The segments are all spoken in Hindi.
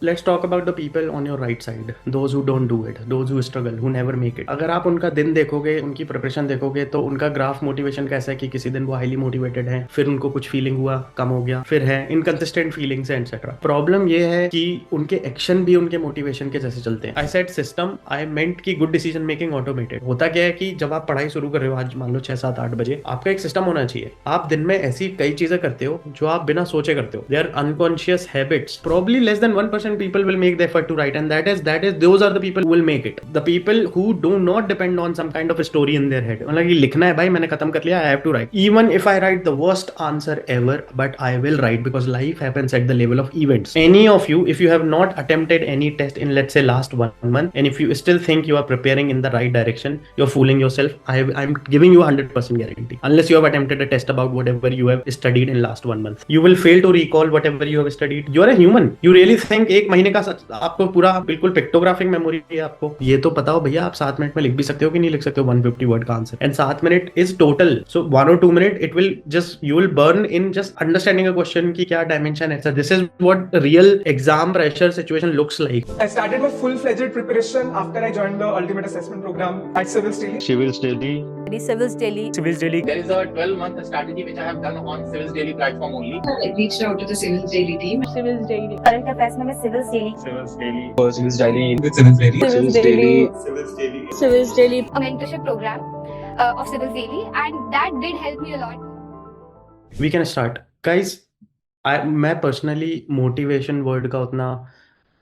Let's talk about the people on your right side, those who don't do it, those who struggle, who never make it. अगर आप उनका दिन देखोगे, उनकी प्रिपरेशन देखोगे, तो उनका ग्राफ मोटिवेशन कैसा है कि किसी दिन वो हाईली मोटिवेटेड है, फिर उनको कुछ फीलिंग हुआ, कम हो गया, फिर है इनकंसिस्टेंट फीलिंग्स है एटसेट्रा। प्रॉब्लम ये है कि उनके एक्शन भी उनके मोटिवेशन के जैसे चलते हैं। आई सेड सिस्टम, आई मेंट कि गुड डिसीजन मेकिंग ऑटोमेटेड। होता क्या है कि जब आप पढ़ाई शुरू कर रहे हो, आज मान लो 6 7 8 बजे, आपका एक सिस्टम होना चाहिए। आप दिन में ऐसी कई चीजें करते हो जो आप बिना सोचे करते हो। They are unconscious habits. Probably less than 1% people will make the effort to write, and that is those are the people who will make it. The people who do not depend on some kind of a story in their head, मतलब कि लिखना है भाई, मैंने खत्म कर लिया, I have to write even if I write the worst answer ever, but I will write because life happens at the level of events. Any of you, if you have not attempted any test in, let's say, last 1 month, and if you still think you are preparing in the right direction, you're fooling yourself. I'm giving you 100% guarantee. Unless you have attempted a test about whatever you have studied in last 1 month, you will fail to recall whatever you have studied. You are a human. You really think एक महीने का आपको पूरा बिल्कुल पिक्टोग्राफिक मेमोरी है? आपको ये तो पता हो भैया, आप 7 मिनट में लिख भी सकते हो कि नहीं लिख सकते हो 150 वर्ड का answer, and 7 minute is total. So 1 or 2 minute it will just, you will burn in just understanding a question की क्या डायमेंशन है। This is what real exam pressure situation looks like. I started my full-fledged preparation after I joined the Ultimate Assessment Program at Civils Daily. Civils Daily. Civils Daily. Civils Daily. There is a 12-month strategy which I have done on Civils Daily platform only. I reached out to the Civils Daily team. Civils Daily. Current affairs में Civils Daily. Civils Daily. Civils Daily. With Civils Daily. Civils Daily. Civils Daily. Civils Daily. A mentorship program of Civils Daily, and that did help me a lot. We can start guys. मैं पर्सनली मोटिवेशन वर्ड का उतना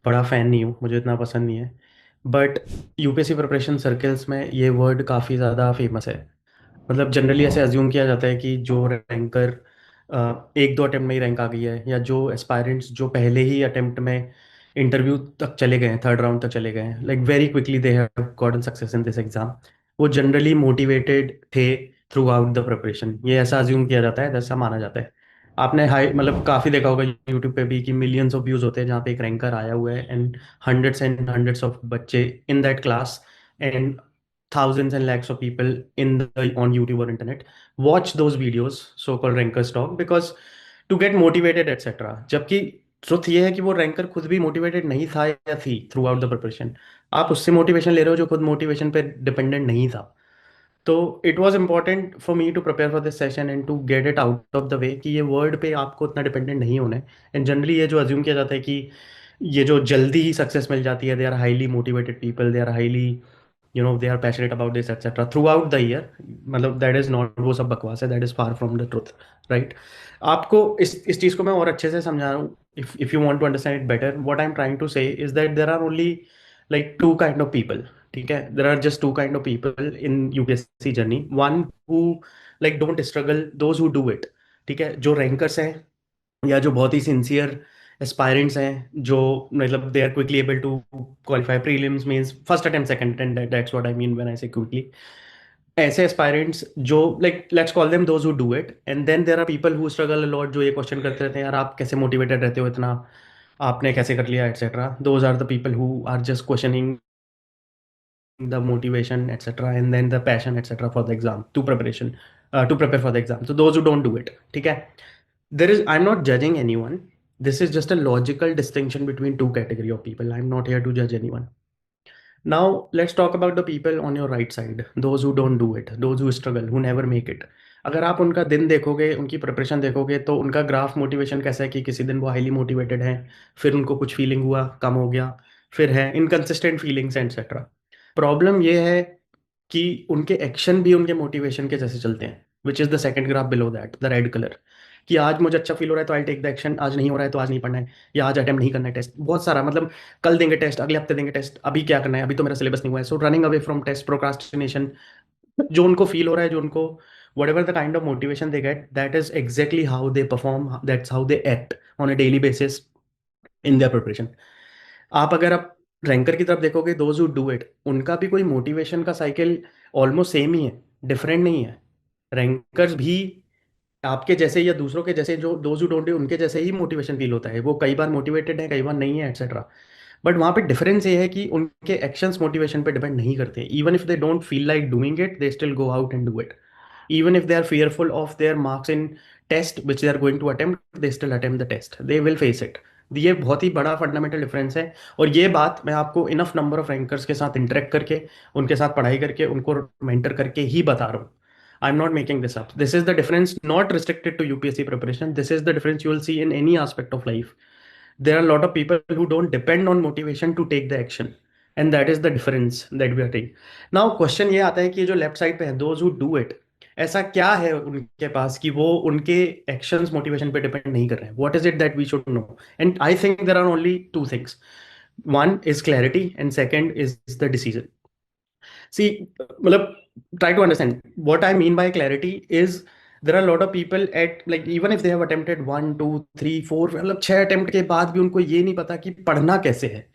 बड़ा फ़ैन नहीं हूँ, मुझे इतना पसंद नहीं है, बट यूपीएससी प्रिपरेशन सर्कल्स में ये वर्ड काफ़ी ज़्यादा फेमस है। मतलब जनरली ऐसे अज्यूम किया जाता है कि जो रैंकर 1 2 अटेम्प्ट में ही रैंक आ गई है, या जो एस्पायरेंट्स जो पहले ही अटेम्प्ट में इंटरव्यू तक चले गए हैं, 3rd राउंड तक चले गए हैं, like very quickly they have gotten success in this exam, वो जनरली मोटिवेटेड थे थ्रू आउट द प्रिपरेशन। ये ऐसा अज्यूम किया जाता है, ऐसा माना जाता है। आपने हाई मतलब काफ़ी देखा होगा यूट्यूब पे भी कि मिलियंस ऑफ व्यूज़ होते हैं जहाँ पे एक रैंकर आया हुआ है, and hundreds and hundreds of बच्चे in that class, and thousands and lakhs of people on YouTube or internet watch those videos, so-called rankers talk, because to get motivated etc. जबकि ट्रुथ ये है कि वो रैंकर खुद भी मोटिवेटेड नहीं था या थी थ्रू आउट द प्रिपरेशन। आप उससे मोटिवेशन ले रहे हो जो खुद मोटिवेशन पे डिपेंडेंट नहीं था। तो it was important for me to prepare for this session and to get it out of the way कि ये वर्ड पे आपको उतना डिपेंडेंट नहीं होना है। एंड जनरली ये जो अज्यूम किया जाता है कि ये जो जल्दी ही सक्सेस मिल जाती है, they are highly motivated people, they are highly they are passionate about this etc throughout the year, मतलब that is not, वो सब बकवास है, that is far from the truth, right? आपको इस चीज़ को मैं और अच्छे से समझा रहा हूँ। if you want to understand it better, what I'm trying to say is that there are only like 2 kind of people, ठीक है? There are just 2 kind of people in UPSC journey. One who like don't struggle, those who do it, ठीक है? जो rankers हैं या जो बहुत ही सिंसियर एस्पायरेंट्स हैं, जो मतलब they are quickly able to qualify prelims, means first attempt, second attempt, that's what I mean when I say quickly. ऐसे एस्पायरेंट्स जो like let's call them those who do it, and then there are people who struggle a lot, जो ये क्वेश्चन करते रहते हैं, यार आप कैसे मोटिवेटेड रहते हो इतना, आपने कैसे कर लिया etcetera. Those are the people who are just questioning the motivation etc, and then the passion etc for the exam, to prepare for the exam. So those who don't do it, ठीक है? I'm not judging anyone. This is just a logical distinction between 2 category of people. I'm not here to judge anyone. Now let's talk about the people on your right side, those who don't do it, those who struggle, who never make it. अगर आप उनका दिन देखोगे, उनकी प्रिपरेशन देखोगे, तो उनका ग्राफ मोटिवेशन कैसा है कि किसी दिन वो हाईली मोटिवेटेड हैं, फिर उनको कुछ फीलिंग हुआ, कम हो गया, फिर है इनकंसिस्टेंट फीलिंग्स एटसेट्रा। प्रॉब्लम ये है कि उनके एक्शन भी उनके मोटिवेशन के जैसे चलते हैं, which is the second graph below that, the red colour, कि आज मुझे अच्छा फील हो रहा है तो आई टेक द एक्शन, आज नहीं हो रहा है तो आज नहीं पढ़ना है, या आज अटेम्प्ट नहीं करना है टेस्ट। बहुत सारा मतलब कल देंगे टेस्ट, अगले हफ्ते देंगे टेस्ट, अभी क्या करना है, अभी तो मेरा सिलेबस नहीं हुआ है। So running away from test, procrastination, जो उनको फील हो रहा है, जो उनको whatever the kind of motivation they get, that is exactly how they perform, that's how they act on a daily basis in their preparation. आप रैंकर की तरफ देखोगे, दोज हु डू इट, उनका भी कोई मोटिवेशन का साइकिल ऑलमोस्ट सेम ही है, डिफरेंट नहीं है। रैंकर्स भी आपके जैसे या दूसरों के जैसे, जो दोज हु डोंट डू, उनके जैसे ही मोटिवेशन फील होता है। वो कई बार मोटिवेटेड है, कई बार नहीं है एटसेट्रा। बट वहाँ पे डिफरेंस ये है कि उनके एक्शंस मोटिवेशन पे डिपेंड नहीं करते। Even if they don't feel like doing it, they still go out and do it. Even if they are fearful of their marks in test which they are going to attempt, they still attempt the test, they will face it, ये बहुत ही बड़ा फंडामेंटल डिफरेंस है। और ये बात मैं आपको इनफ नंबर ऑफ रैंकर्स के साथ इंटरेक्ट करके, उनके साथ पढ़ाई करके, उनको मेंटर करके ही बता रहा हूँ। I am not making this up. This is the difference, not restricted to UPSC preparation. This is the difference you will see in any aspect of life. There are a lot of people who don't depend on motivation to take the action, and that is the difference that we are taking. Now question ये आता है कि ये जो लेफ्ट साइड पे है, those who do it, ऐसा क्या है उनके पास कि वो उनके एक्शंस मोटिवेशन पे डिपेंड नहीं कर रहे हैं? What is it that we should know? And I think there are only two things. One is clarity, and second is the decision. See, matlab, try to understand what I mean by clarity is there are a lot of people at like even if they have attempted 1 2 3 4 मतलब 6 अटेम्प्ट के बाद भी उनको ये नहीं पता कि पढ़ना कैसे है.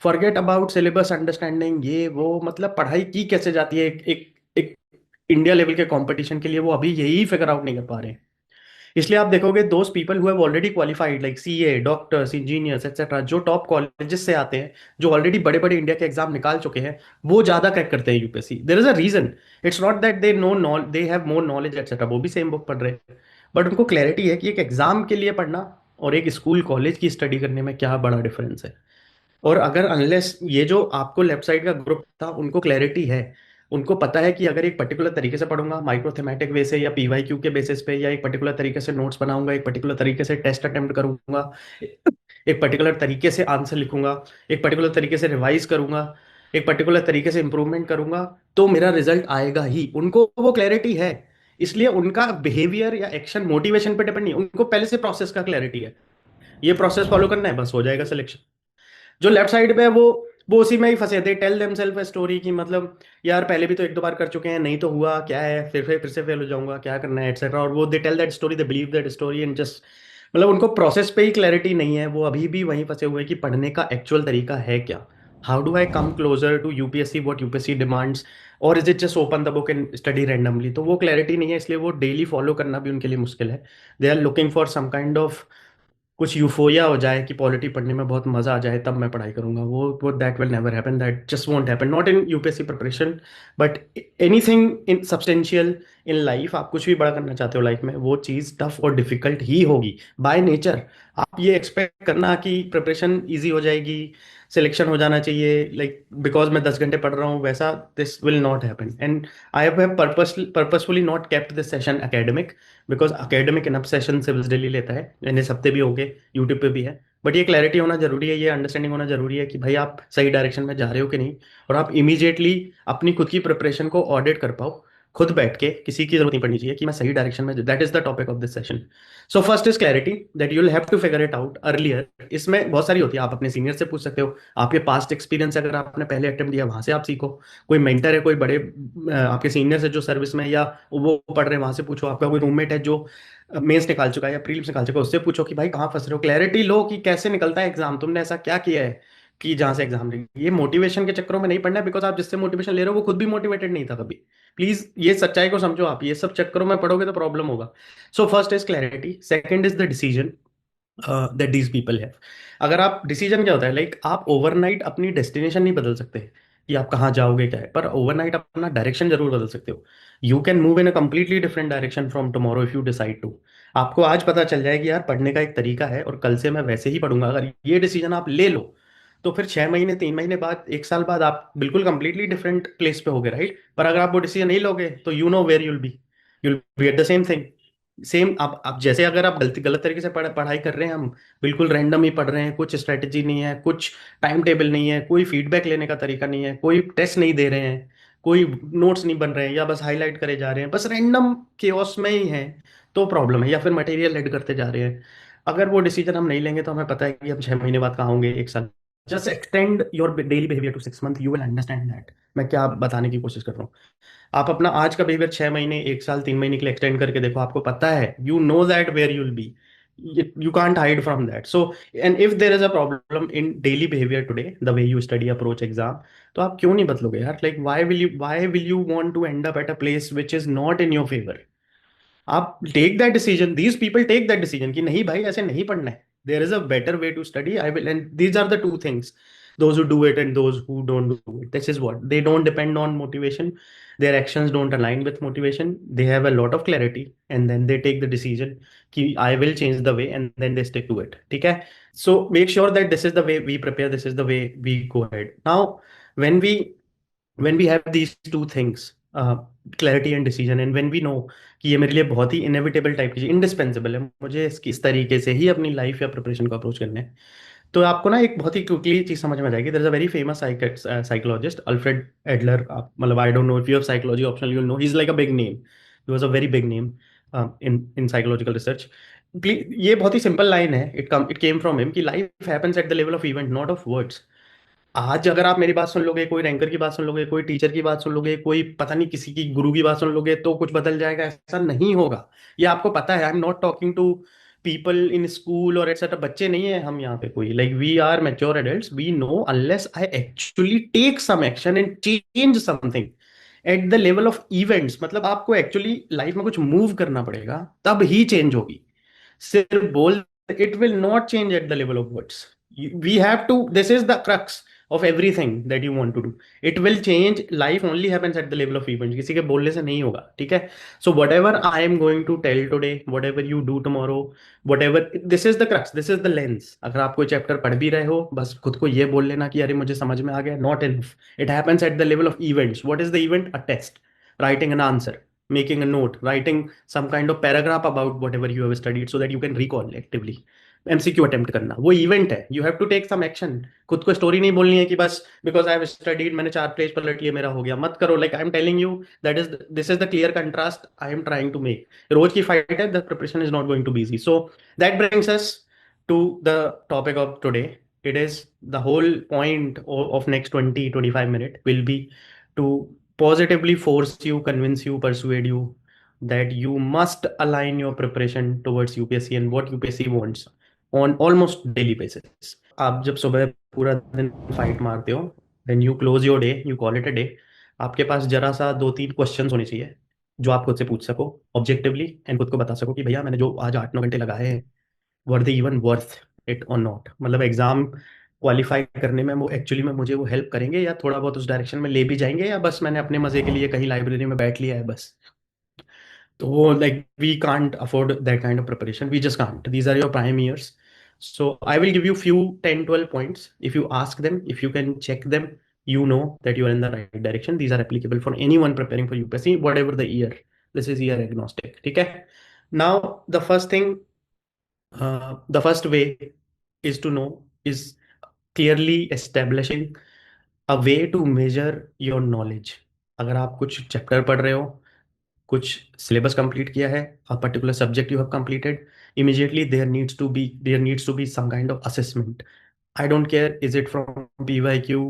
फॉरगेट अबाउट सिलेबस अंडरस्टैंडिंग, ये वो मतलब पढ़ाई की कैसे जाती है एक इंडिया लेवल के कंपटीशन के लिए, वो अभी यही फिगर आउट नहीं कर पा रहे हैं. इसलिए आप देखोगे those people who have already qualified like CA, doctors, engineers etcetera, जो टॉप कॉलेजेस से आते हैं, जो ऑलरेडी बड़े बड़े इंडिया के एग्जाम निकाल चुके हैं, वो ज्यादा क्रैक करते हैं UPSC. There is a reason. It's not that they know they have more knowledge etcetera, वो भी सेम बुक पढ़ रहे हैं, बट उनको क्लैरिटी है कि एक एग्जाम के लिए पढ़ना और एक स्कूल कॉलेज की स्टडी करने में क्या बड़ा डिफरेंस है. और अगर अनलेस ये जो आपको लेफ्ट साइड का ग्रुप था उनको क्लैरिटी है, उनको पता है कि अगर एक पर्टिकुलर तरीके से पढ़ूंगा माइक्रोथेमेटिक वे से या पीवाईक्यू के बेसिस पे, या एक पर्टिकुलर तरीके से नोट्स बनाऊंगा, एक पर्टिकुलर तरीके से टेस्ट अटेम्प्ट करूंगा, एक पर्टिकुलर तरीके से आंसर लिखूंगा, एक पर्टिकुलर तरीके से रिवाइज करूंगा, एक पर्टिकुलर तरीके से इंप्रूवमेंट करूंगा, तो मेरा रिजल्ट आएगा ही. उनको वो क्लैरिटी है. इसलिए उनका बिहेवियर या एक्शन मोटिवेशन पे डिपेंड नहीं, उनको पहले से प्रोसेस का क्लैरिटी है. ये प्रोसेस फॉलो करना है, बस हो जाएगा सिलेक्शन. जो लेफ्ट साइड पे है वो उसी में ही फंसे थे. टेल देमसेल्फ अ स्टोरी की मतलब यार पहले भी तो 1 2 बार कर चुके हैं, नहीं तो हुआ क्या है, फिर से फेल हो जाऊंगा, क्या करना है एक्सेट्रा. और वो they tell that story, they believe that story and just मतलब उनको प्रोसेस पे ही क्लैरिटी नहीं है. वो अभी भी वहीं फंसे हुए हैं कि पढ़ने का एक्चुअल तरीका है क्या. How do I come closer to UPSC, what UPSC demands, or is it just open the book and study randomly. तो वो क्लैरिटी नहीं है, इसलिए वो डेली फॉलो करना भी उनके लिए मुश्किल है. They are looking for some kind of कुछ यूफोरिया हो जाए कि पॉलिटी पढ़ने में बहुत मजा आ जाए तब मैं पढ़ाई करूंगा. वो that will never happen. That just won't happen, not in UPSC preparation but anything in substantial in life. आप कुछ भी बड़ा करना चाहते हो लाइफ में, वो चीज़ टफ और डिफिकल्ट ही होगी बाय नेचर. आप ये एक्सपेक्ट करना कि प्रिपरेशन ईजी हो जाएगी, सिलेक्शन हो जाना चाहिए लाइक बिकॉज मैं 10 घंटे पढ़ रहा हूँ, वैसा this will not happen. And I have purposefully not kept this session academic because academic in session civils daily लेता है, यानी इस हफ्ते भी हो गए, यूट्यूब पे भी है. बट ये क्लैरिटी होना जरूरी है, ये अंडरस्टैंडिंग होना जरूरी है कि भाई आप सही डायरेक्शन में जा रहे हो कि नहीं, और आप इमीडिएटली अपनी खुद की प्रिपरेशन को ऑडिट कर पाओ. खुद बैठ के किसी की जरूरत नहीं पड़नी चाहिए कि मैं सही डायरेक्शन में. That is the topic of this session. So first is clarity that you will have to figure it out earlier. इसमें बहुत सारी होती है, आप अपने सीनियर से पूछ सकते हो, आपके पास्ट एक्सपीरियंस अगर आपने पहले अटेम्प्ट दिया वहां से आप सीखो. कोई मेंटर है, कोई बड़े आपके सीनियर्स है जो सर्विस में या वो पढ़ रहे हैं, वहां से पूछो. आपका कोई रूममेट है जो मेंस निकाल चुका है या प्रीलिम्स निकाल चुका है, उससे पूछो कि भाई कहाँ फंस रहे हो. क्लैरिटी लो कि कैसे निकलता है एग्जाम, तुमने ऐसा क्या किया है कि जहां से एग्जाम ले. ये मोटिवेशन के चक्करों में नहीं पढ़ना है, बिकॉज आप जिससे मोटिवेशन ले रहे हो वो खुद भी मोटिवेटेड नहीं था कभी. प्लीज ये सच्चाई को समझो. आप ये सब चक्करों में पढ़ोगे तो प्रॉब्लम होगा. सो first is clarity, second is the decision that these people have. अगर आप डिसीजन क्या होता है लाइक आप ओवरनाइट अपनी डेस्टिनेशन नहीं बदल सकते कि आप कहाँ जाओगे क्या है, पर ओवरनाइट अपना डायरेक्शन जरूर बदल सकते हो. You can move in a completely different direction from tomorrow if you decide to. आपको आज पता चल जाए कि यार पढ़ने का एक तरीका है और कल से मैं वैसे ही पढ़ूंगा. अगर ये डिसीजन आप ले लो तो फिर 6 महीने 3 महीने बाद 1 साल बाद आप बिल्कुल कंप्लीटली डिफरेंट प्लेस पे होगे, राइट. पर अगर आप वो डिसीजन नहीं लोगे तो you know where you'll be at the same thing. Same आप जैसे अगर आप गलत तरीके से पढ़ाई कर रहे हैं, हम बिल्कुल रैंडम ही पढ़ रहे हैं, कुछ स्ट्रेटेजी नहीं है, कुछ टाइम टेबल नहीं है, कोई फीडबैक लेने का तरीका नहीं है, कोई टेस्ट नहीं दे रहे हैं, कोई नोट्स नहीं बन रहे हैं, या बस हाईलाइट करे जा रहे हैं, बस रैंडम केओस में ही है, तो प्रॉब्लम है. या फिर मटेरियल ऐड करते जा रहे हैं. अगर वो डिसीजन हम नहीं लेंगे तो हमें पता है कि हम 6 महीने बाद कहाँ होंगे, 1 साल. Just extend your daily behaviour to 6 month, you will understand that मैं क्या बताने की कोशिश कर रहा हूँ. आप अपना आज का बिहेवियर 6 महीने, 1 साल, 3 महीने के लिए एक्सटेंड करके देखो. आपको पता है, you know that where you will be. You can't hide from that. So and if there is a problem in daily behaviour today, the way you study approach exam, तो आप क्यों नहीं बदलोगे यार. Like why will you want to end up at a place which is not in your favour. आप take that decision, these people take that decision कि नहीं भाई ऐसे नहीं पढ़ना है, there is a better way to study, I will. And these are the two things. those who do it and those who don't do it. This is what they don't depend on motivation. Their actions don't align with motivation. They have a lot of clarity and then they take the decision कि I will change the way and then they stick to it. ठीक है? So make sure that this is the way we prepare. This is the way we go ahead. Now, when we have these two things, clarity and decision, and when we know कि ये मेरे लिए बहुत ही इनएविटेबल टाइप की चीज, इंडिस्पेंसिबल है, मुझे इस तरीके से ही अपनी लाइफ या प्रिपरेशन को अप्रोच करना है, तो आपको ना एक बहुत ही क्विकली चीज समझ में आ जाएगी. There is a very famous psychologist Alfred Adler. आप मतलब I don't know if you have psychology optional, you will know he is like a big name. He was a very big name in psychological research. ये बहुत ही सिंपल लाइन है. इट केम फ्रॉम हिम कि life happens at the level of event, not of words. आज अगर आप मेरी बात सुन लोगे, कोई रैंकर की बात सुन लोगे, कोई टीचर की बात सुन लोगे, कोई पता नहीं किसी की गुरु की बात सुन लोगे, तो कुछ बदल जाएगा, ऐसा नहीं होगा. ये आपको पता है. I am not talking to people in school और एटसेट्रा. बच्चे नहीं है हम यहाँ पे कोई. Like we are mature adults. We know unless I actually take some action and change something at the level of events, मतलब आपको एक्चुअली लाइफ में कुछ मूव करना पड़ेगा, तब ही चेंज होगी. सिर्फ बोल, it will not change at the level of words. We have to, this is the crux of everything that you want to do. It will change. Life only happens at the level of events. किसी के बोलने से नहीं होगा. ठीक है? So whatever I am going to tell today, whatever you do tomorrow, whatever, this is the crux, this is the lens. अगर आप कोई चैप्टर पढ़ भी रहे हो, बस खुद को ये बोल लेना कि अरे मुझे समझ में आ गया, not enough. It happens at the level of events. What is the event? A test, writing an answer, making a note, writing some kind of paragraph about whatever you have studied so that you can recall actively. MCQ attempt करना वो इवेंट है. You have to take some action. खुद को स्टोरी नहीं बोलनी है कि बस बिकॉज आई हैव स्टडीड, मैंने 4 पेज पलट लिए, मेरा हो गया. मत करो. Like I am telling you that is, this is the clear contrast I am trying to make. रोज की फाइट है. The preparation is not going to be easy. So that brings us to the topic of today. It is the whole point of next 20-25 minutes will be to positively force you, convince you, persuade you that you must align your preparation towards UPSC and what UPSC wants on almost daily basis. आप जब सुबह पूरा दिन फाइट मारते हो, then you close your day, you call it a day. आपके पास जरा सा 2-3 क्वेश्चंस होने चाहिए जो आप खुद से पूछ सको ऑब्जेक्टिवली एंड खुद को बता सको कि भैया मैंने जो आज 8-9 घंटे लगाए हैं, वर दे इवन वर्थ इट और नॉट. मतलब एग्जाम क्वालिफाई करने में वो एक्चुअली में मुझे वो हेल्प करेंगे या थोड़ा बहुत उस डायरेक्शन में ले भी जाएंगे, या बस मैंने अपने मजे के लिए कहीं लाइब्रेरी में बैठ लिया है बस. तो वो like we can't afford that kind of preparation. We just can't. These are your prime years. So I will give you few 10-12 points. If you ask them, if you can check them, you know that you are in the right direction. These are applicable for anyone preparing for UPSC, whatever the year. This is year agnostic. Okay. Now the first thing, the first way is to know is clearly establishing a way to measure your knowledge. अगर आप कुछ चैप्टर पढ़ रहे हो, कुछ सिलेबस कंप्लीट किया है, a particular subject you have completed, immediately there needs to be some kind of assessment. I don't care is it from PYQ,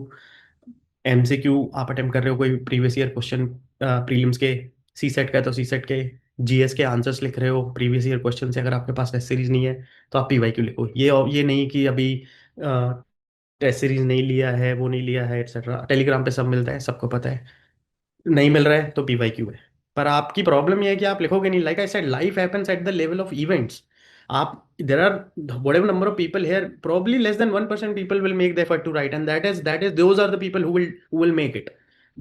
MCQ आप अटेम्प्ट कर रहे हो, कोई प्रीवियस ईयर क्वेश्चन प्रीलिम्स के, सी सेट का है तो सी सेट के, जीएस के आंसर्स लिख रहे हो प्रीवियस ईयर क्वेश्चन से. अगर आपके पास टेस्ट सीरीज नहीं है तो आप PYQ लिखो. ये नहीं कि अभी टेस्ट सीरीज नहीं लिया है, वो नहीं लिया है एक्सेट्रा. टेलीग्राम पे सब मिलता है, सबको पता है. नहीं मिल रहा है तो PYQ है. पर आपकी प्रॉब्लम ये है कि आप लिखोगे नहीं. Like I said, life happens at the level of events. आप, there are whatever number of people here, probably less than 1% people will make the effort to write, and that is those are the people who will make it.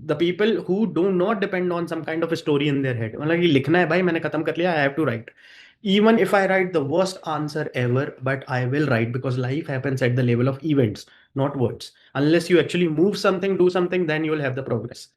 The people who do not depend on some kind of a story in their head. मतलब कि लिखना है भाई, मैंने खत्म कर लिया, I have to write. Even if I write the worst answer ever, but I will write because life happens at the level of events, not words. Unless you actually move something, do something, then you will have the progress.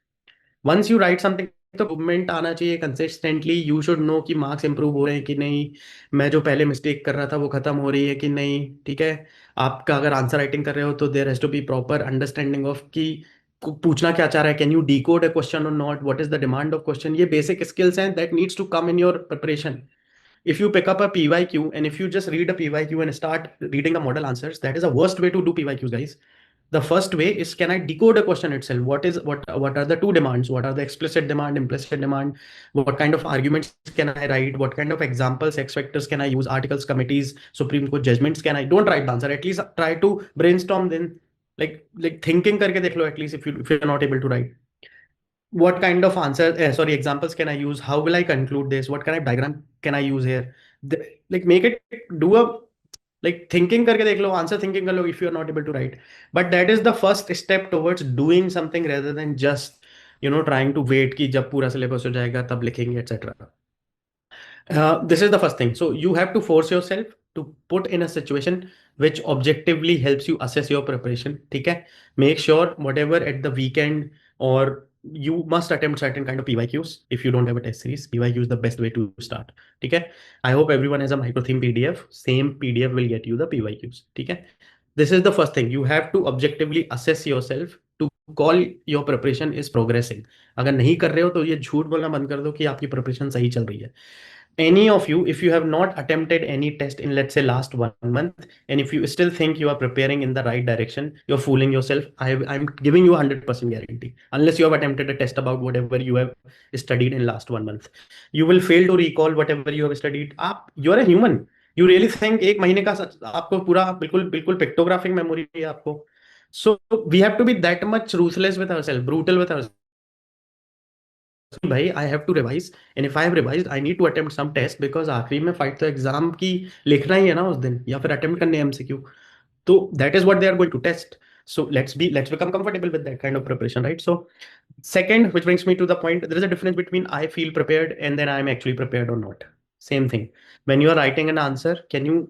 Once you write something, तो मूवमेंट आना चाहिए कंसिस्टेंटली. यू शुड नो कि मार्क्स इंप्रूव हो रहे हैं कि नहीं, मैं जो पहले मिस्टेक कर रहा था वो खत्म हो रही है कि नहीं. ठीक है. आपका अगर आंसर राइटिंग कर रहे हो तो there has to be proper understanding of कि पूछना क्या चाह रहा है. Can you decode a question or not, what is the demand of question. ये बेसिक स्किल्स हैं that needs to come in your preparation. If you pick up a PYQ and if you just read a PYQ and start reading the model answers, that is the worst way to do PYQs, guys. The first way is, can I decode a question itself? What are the two demands? What are the explicit demand, implicit demand? What kind of arguments can I write? What kind of examples, X factors can I use? Articles, committees, Supreme Court judgments can I? Don't write the answer. At least try to brainstorm. Then, like thinking करके देख लो. At least if you're not able to write. What kind of examples can I use? How will I conclude this? What kind of diagram can I use here? Like make it do a like thinking करके देख लो, आंसर थिंकिंग कर लो if you are not able to write, but that is the first step towards doing something rather than just trying to wait कि जब पूरा सिलेबस हो जाएगा तब लिखेंगे etcetera. This is the first thing. So you have to force yourself to put in a situation which objectively helps you assess your preparation. ठीक है? Make sure whatever at the weekend, or you must attempt certain kind of PYQs. If you don't have a test series, PYQ is the best way to start. ठीक है? I hope everyone has a micro theme PDF. Same PDF will get you the PYQs. ठीक है? This is the first thing. You have to objectively assess yourself to call your preparation is progressing. अगर नहीं कर रहे हो तो ये झूठ बोलना बंद कर दो कि आपकी प्रिपरेशन सही चल रही है. Any of you, if you have not attempted any test in, let's say, last 1 month, and if you still think you are preparing in the right direction, you're fooling yourself. I'm giving you 100% guarantee. Unless you have attempted a test about whatever you have studied in last 1 month, you will fail to recall whatever you have studied. You're a human. You really think एक महीने का आपको पूरा बिल्कुल बिल्कुल पिक्टोग्राफिक मेमोरी है आपको. So we have to be that much ruthless with ourselves, brutal with ourselves. भाई I have to revise, and if I have revised I need to attempt some test, because आखिरी में फाइट तो एग्जाम की लिखना ही है ना उस दिन, या फिर अटेम्प्ट करने एमसीक्यू. तो that is what they are going to test. So let's become comfortable with that kind of preparation, right? So second, which brings me to the point, there is a difference between I feel prepared and then I'm actually prepared or not. Same thing. When you are writing an answer, can you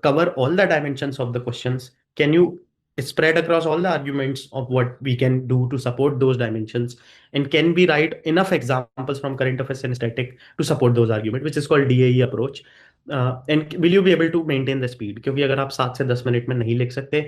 cover all the dimensions of the questions? Can you spread across all the arguments of what we can do to support those dimensions? And can we write enough examples from current affairs and static to support those arguments, which is called DAE approach? And will you be able to maintain the speed? क्योंकि अगर आप 7 से 10 मिनट में नहीं लिख सकते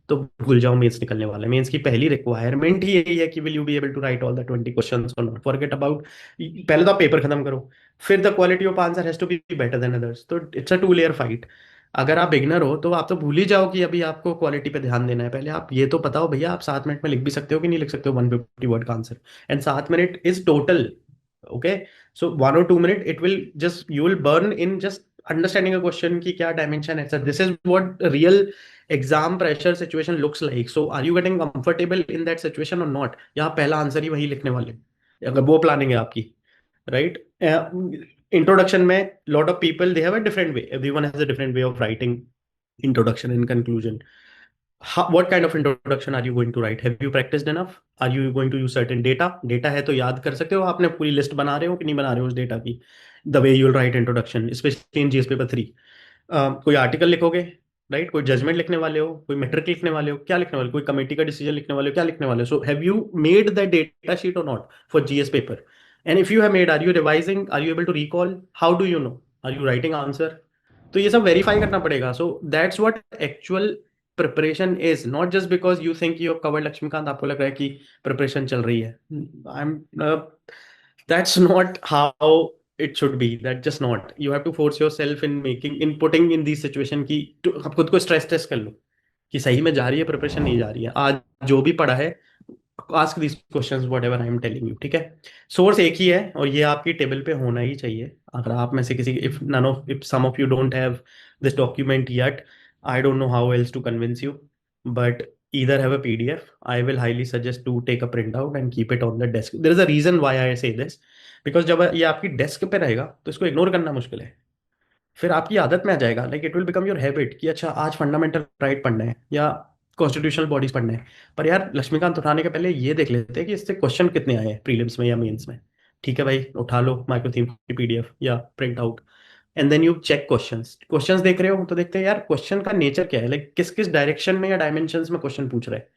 तो भूल जाओ, मेंस निकलने वाला है. मेंस की पहली रिक्वायरमेंट ही यही है कि will you be able to write all the 20 questions और नॉट. फॉरगेट अबाउट, पहले तो आप पेपर खत्म करो, फिर the quality of answer has to be better than others. तो इट्स अ 2 लेयर फाइट. अगर आप बिगनर हो तो आप तो भूल ही जाओ कि अभी आपको क्वालिटी पे ध्यान देना है. पहले आप ये तो बताओ भैया, आप 7 मिनट में लिख भी सकते हो कि नहीं लिख सकते हो 150 वर्ड का answer, and 7 minute is total. Okay, so 1 or 2 minute, it will just, you will burn in just understanding a question की क्या dimension है. So this is what real exam pressure situation looks like. So are you getting comfortable in that situation or not? या आप पहला आंसर ही वही लिखने वाले, अगर वो प्लानिंग है आपकी, right? Introduction में lot of people, they have a different way. Everyone has a different way of writing introduction and conclusion. What kind of introduction are you going to write? Have you practiced enough? Are you going to use certain data? Data है तो याद कर सकते हो, आपने पूरी लिस्ट बना रहे हो कि नहीं बना रहे हो उस डेटा की. The way you will write introduction, especially in GS paper 3. कोई आर्टिकल लिखोगे, राइट? कोई जजमेंट लिखने वाले हो, कोई मेट्रिक लिखने वाले हो, क्या लिखने वाले हो, कोई कमेटी का डिसीजन लिखने वाले हो, क्या लिखने वाले हो. So have you made the data sheet or not for GS paper? And if you have made, are you revising, are you able to recall, how do you know, are you writing answer? तो ये सब वेरीफाई करना पड़ेगा. So that's what actual preparation is, not just because you think you have covered Laxmikanth, आपको लग रहा है कि प्रिपरेशन चल रही है. I am that's not how it should be. That just not. You have to force yourself in putting in these situation की आप खुद को स्ट्रेस टेस्ट कर लो कि सही में जा रही है प्रिपरेशन, नहीं जा रही है. आज जो भी पढ़ा है, ask this questions whatever I am telling you. ठीक है, सोर्स एक ही है और ये आपकी टेबल पे होना ही चाहिए. अगर आप में से किसी, if some of you don't have this document yet, I don't know how else to convince you, but either have a PDF. I will highly suggest to take a printout and keep it on the desk. There is a reason why I say this, because जब ये आपकी डेस्क पे रहेगा तो इसको इग्नोर करना मुश्किल है. फिर आपकी आदत में आ जाएगा, like it will become your habit कि अच्छा आज फंडामेंटल राइट पढ़ना है या कॉन्स्टिट्यूशनल बॉडीज पढ़ना है. पर यार लक्ष्मीकांत उठाने के पहले ये देख लेते हैं कि इससे क्वेश्चन कितने आए हैं प्रीलिम्स में या मेंस में. ठीक है भाई, उठा लो माइक्रो थीम की PDF या print out, and then you check questions देख रहे हो तो देखते हैं यार क्वेश्चन का नेचर क्या है, लाइक किस किस डायरेक्शन में या डायमेंशंस में क्वेश्चन पूछ रहा है.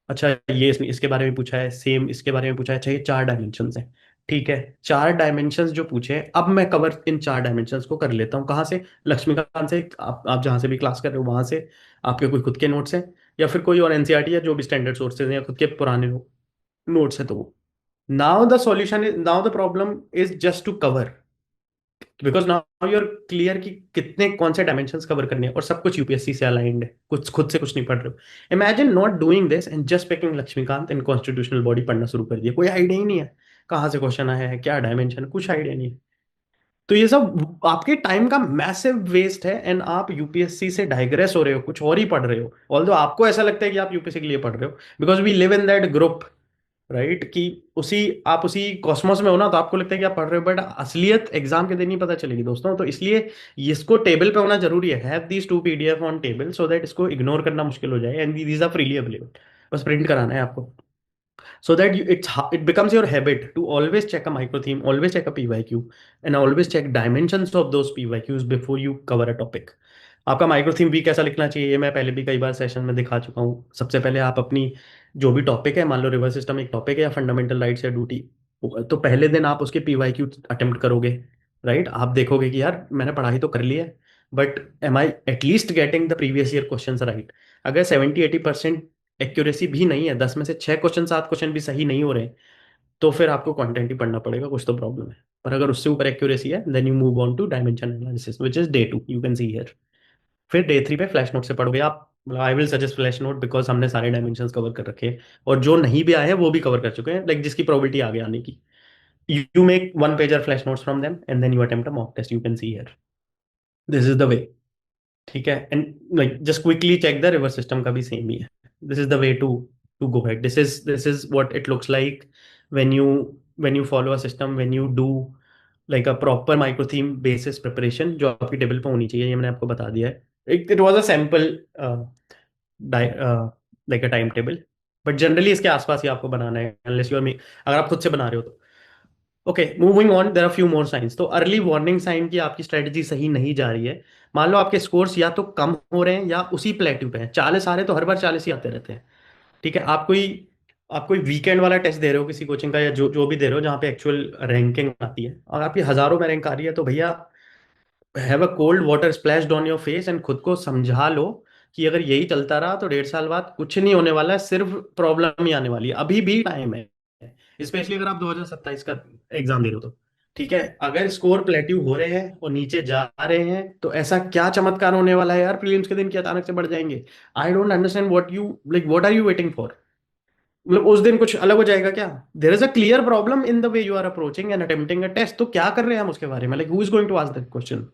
अच्छा ये इसके बारे में पूछा है, सेम इसके बारे में पूछा है. अच्छा ये 4 डायमेंशंस हैं. ठीक है, 4 डायमेंशंस जो पूछे, अब मैं कवर इन 4 डायमेंशंस को कर लेता हूँ. कहाँ से? लक्ष्मीकांत से. आप जहाँ से भी क्लास कर रहे हो वहां से, आपके कोई खुद के नोट्स हैं या फिर कोई और NCERT या जो भी स्टैंडर्ड सोर्सेज हैं या खुद के पुराने नोट्स है. तो now the solution is, now the problem is just to cover, because now you are clear कि कितने कौन से डायमेंशंस कवर करने हैं और सब कुछ UPSC से अलाइंड है. कुछ खुद से कुछ नहीं पढ़ रहे हो. Imagine not doing this and just picking Laxmikanth in constitutional body पढ़ना शुरू कर दिया. कोई आइडिया ही नहीं है कहाँ से क्वेश्चन आया है, क्या डायमेंशन, कुछ आइडिया नहीं है. तो ये सब आपके टाइम का मैसिव वेस्ट है, एंड आप UPSC से डाइग्रेस हो रहे हो, कुछ और ही पढ़ रहे हो. ऑल्दो आपको ऐसा लगता है कि आप UPSC के लिए पढ़ रहे हो, because we live in that group right, कि उसी कॉस्मोस में हो ना, तो आपको लगता है कि आप पढ़ रहे हो, बट असलियत एग्जाम के दिन ही पता चलेगी दोस्तों। तो इसलिए इसको टेबल पे होना जरूरी है। Have these 2 PDF on table so that इसको इग्नोर करना मुश्किल हो जाए, and these are freely available. बस प्रिंट कराना है आपको, so that it becomes your habit to always check a micro theme, always check a PYQ, and always check dimensions of those PYQs before you cover a topic. आपका माइक्रो थीम भी कैसा लिखना चाहिए, ये मैं पहले भी कई बार सेशन में दिखा चुका हूँ। सबसे पहले आप अपनी जो भी टॉपिक है, मान लो रिवर्स सिस्टम एक टॉपिक है या फंडामेंटल राइट्स या ड्यूटी, तो पहले दिन आप उसके PYQ अटेम्प्ट करोगे। राइट, आप देखोगे कि यार मैंने पढ़ाई तो कर ली है, but am I at least getting the previous year questions right. अगर 70-80% एक्यूरेसी भी नहीं है, 10 में से 6 क्वेश्चन 7 क्वेश्चन भी सही नहीं हो रहे, तो फिर आपको कंटेंट ही पढ़ना पड़ेगा, कुछ तो प्रॉब्लम है। पर अगर उससे ऊपर एक्यूरेसी है, then you move on to dimension analysis which is day 2, you can see here. फिर डे 3 पे फ्लैश नोट से पढ़ोगे आप। I will suggest flash note, because हमने सारे डायमेंशंस कवर कर रखे हैं, और जो नहीं भी आए हैं वो भी कवर कर चुके हैं, लाइक जिसकी प्रोबेबिलिटी आगे आने की। You make 1 pager flash notes from them and then you attempt a mock test, you can see here. This is the way. ठीक है, and like just quickly check the reverse system का भी सेम ही है। This is the way to go head. This is what it looks like when you follow a system, when you do like a proper micro theme basis preparation, जो आपकी टेबल पे होनी चाहिए। ये मैंने आपको बता दिया है। It was a sample like a time table, but generally इसके आसपास ही आपको बनाना है, अनलेस यू आर अगर आप खुद से बना रहे हो तो। Okay, moving on, there are few more signs. तो अर्ली वार्निंग साइन की आपकी स्ट्रेटजी सही नहीं जा रही है। मान लो आपके स्कोर्स या तो कम हो रहे हैं या उसी प्लेट्यू पे हैं। 40 आ रहे तो हर बार 40 ही आते रहते हैं। ठीक है, आप कोई वीकेंड वाला टेस्ट दे रहे हो किसी कोचिंग का, या जो जो भी दे रहे हो जहाँ पे एक्चुअल रैंकिंग आती है, और आपकी हजारों में रैंक आ रही है, तो भैया have a cold water splashed on your face and खुद को समझा लो कि अगर यही चलता रहा तो 1.5 साल बाद कुछ नहीं होने वाला है, सिर्फ प्रॉब्लम ही आने वाली है। अभी भी टाइम है, स्पेशली अगर आप 2027 का एग्जाम दे रहे हो तो। ठीक है, अगर स्कोर प्लेट्यू हो रहे हैं और नीचे जा रहे हैं, तो ऐसा क्या चमत्कार होने वाला है यार प्रीलिम्स के दिन कि अचानक से बढ़ जाएंगे? I don't understand what are you waiting for. मतलब उस दिन कुछ अलग हो जाएगा क्या? There is a clear problem in the way you are approaching and attempting a test. तो क्या कर रहे हैं हम उसके बारे में, like who is going to ask that question?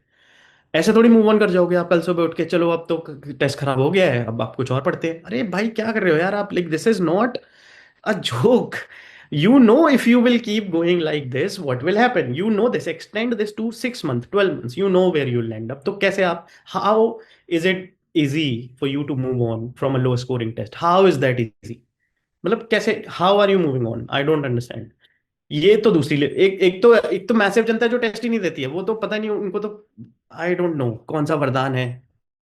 ऐसे थोड़ी मूव ऑन कर जाओगे आप कल सुबह उठ के, चलो अब तो टेस्ट खराब हो गया है, अब आप कुछ और पढ़ते हैं। अरे भाई क्या कर रहे हो यार आप? Like this is not a joke. You know, if you will keep going like this, what will happen? You know this. Extend this to 6 months, 12 months. You know where you'll end up. तो कैसे आप? How is it easy for you to move on from a low scoring test? How is that easy? मतलब कैसे? How are you moving on? I don't understand. ये तो दूसरी एक तो मैसिव जनता है जो टेस्ट ही नहीं देती है। वो तो पता नहीं उनको तो, आई डोंट नो कौन सा वरदान है